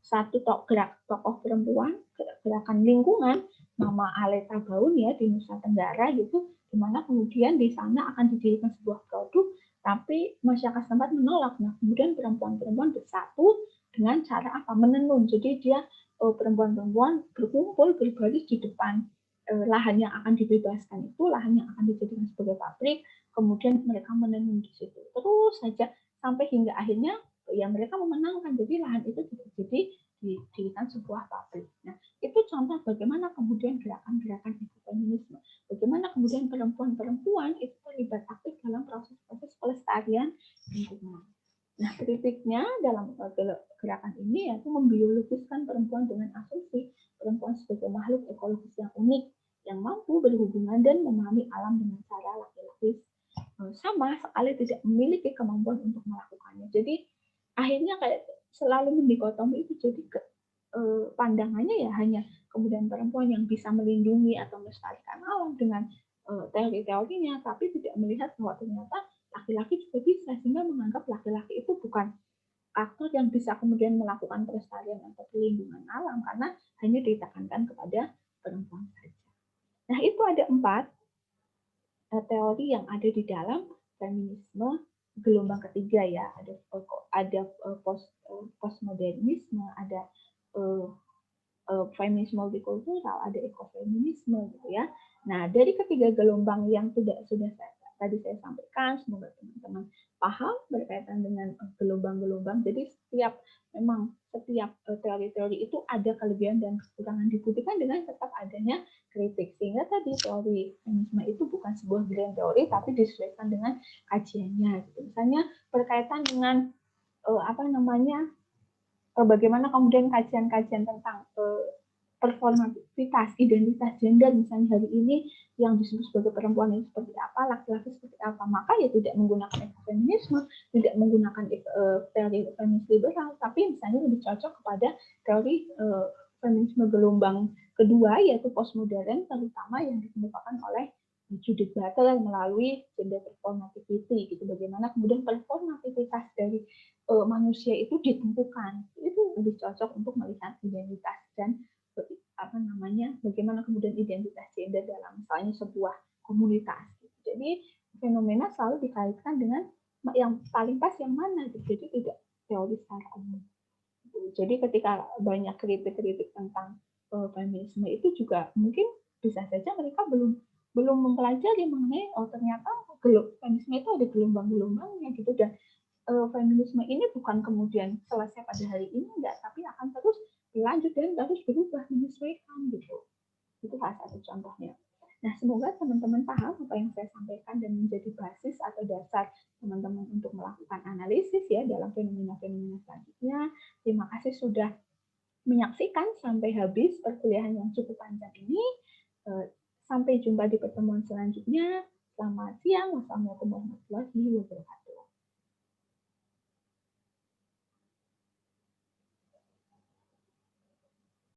S1: satu tokoh perempuan gerakan lingkungan nama Aleta Baun ya di Nusa Tenggara gitu, di mana kemudian di sana akan didirikan sebuah produk, tapi masyarakat setempat menolak. Nah, kemudian perempuan-perempuan bersatu dengan cara apa? Menenun. Jadi dia perempuan-perempuan berkumpul berbaris di depan lahan yang akan dibebaskan itu, lahan yang akan dijadikan sebagai pabrik, kemudian mereka menenun di situ. Terus saja sampai hingga akhirnya ya mereka memenangkan, jadi lahan itu jadi dijadikan sebuah pabrik. Nah, itu contoh bagaimana kemudian gerakan-gerakan ekofeminisme, bagaimana kemudian perempuan-perempuan itu terlibat aktif dalam proses-proses pelestarian lingkungan. Nah, kritiknya dalam gerakan ini yaitu membiologiskan perempuan dengan asumsi perempuan sebagai makhluk ekologis yang unik, yang mampu berhubungan dan memahami alam dengan cara laki-laki sama sekali tidak memiliki kemampuan untuk melakukannya. Jadi akhirnya kayak selalu mendikotomi itu, jadi pandangannya ya hanya kemudian perempuan yang bisa melindungi atau melestarikan alam dengan teori-teorinya, tapi tidak melihat bahwa ternyata laki-laki juga bisa, sehingga menganggap laki-laki itu bukan aktor yang bisa kemudian melakukan pelestarian atau pelindungan alam karena hanya ditekankan kepada perempuan saja. Nah, itu ada 4 teori yang ada di dalam feminisme gelombang ketiga ya. Ada postmodernisme, ada feminisme multikultural, ada ekofeminisme gitu ya. Nah, dari ketiga gelombang yang sudah tadi saya sampaikan, semoga teman-teman paham berkaitan dengan gelombang-gelombang. Jadi setiap teori-teori itu ada kelebihan dan kekurangan, dibuktikan dengan tetap adanya kritik. Sehingga tadi teori feminisme itu bukan sebuah grand teori, tapi disesuaikan dengan kajiannya. Gitu. Misalnya berkaitan dengan bagaimana kemudian kajian-kajian tentang performativitas, identitas gender, misalnya hari ini yang disebut sebagai perempuan itu seperti apa, laki-laki seperti apa, maka ya tidak menggunakan ekofeminisme, tidak menggunakan teori feminis liberal, tapi misalnya lebih cocok kepada teori feminisme gelombang kedua, yaitu postmodern, terutama yang dikemukakan oleh Judith Butler melalui gender performativity, gitu. Bagaimana kemudian performativitas dari manusia itu ditentukan, itu lebih cocok untuk melihat identitas dan bagaimana kemudian identitas gender dalam misalnya sebuah komunitas. Jadi Jadi fenomena selalu dikaitkan dengan yang paling pas yang mana, jadi tidak teori secara umum. Jadi ketika banyak kritik-kritik tentang feminisme itu juga mungkin bisa saja mereka belum mempelajari mengenai ternyata feminisme itu ada gelombang-gelombangnya gitu, dan feminisme ini bukan kemudian selesai pada hari ini enggak, tapi akan terus berlanjut dan terus berubah menyesuaikan gitu. Itu salah satu contohnya. Nah, semoga teman-teman paham apa yang saya sampaikan dan menjadi basis atau dasar teman-teman untuk melakukan analisis ya dalam fenomena-fenomena selanjutnya. Terima kasih sudah menyaksikan sampai habis perkuliahan yang cukup panjang ini. Sampai jumpa di pertemuan selanjutnya. Selamat siang. Wassalamualaikum warahmatullahi wabarakatuh.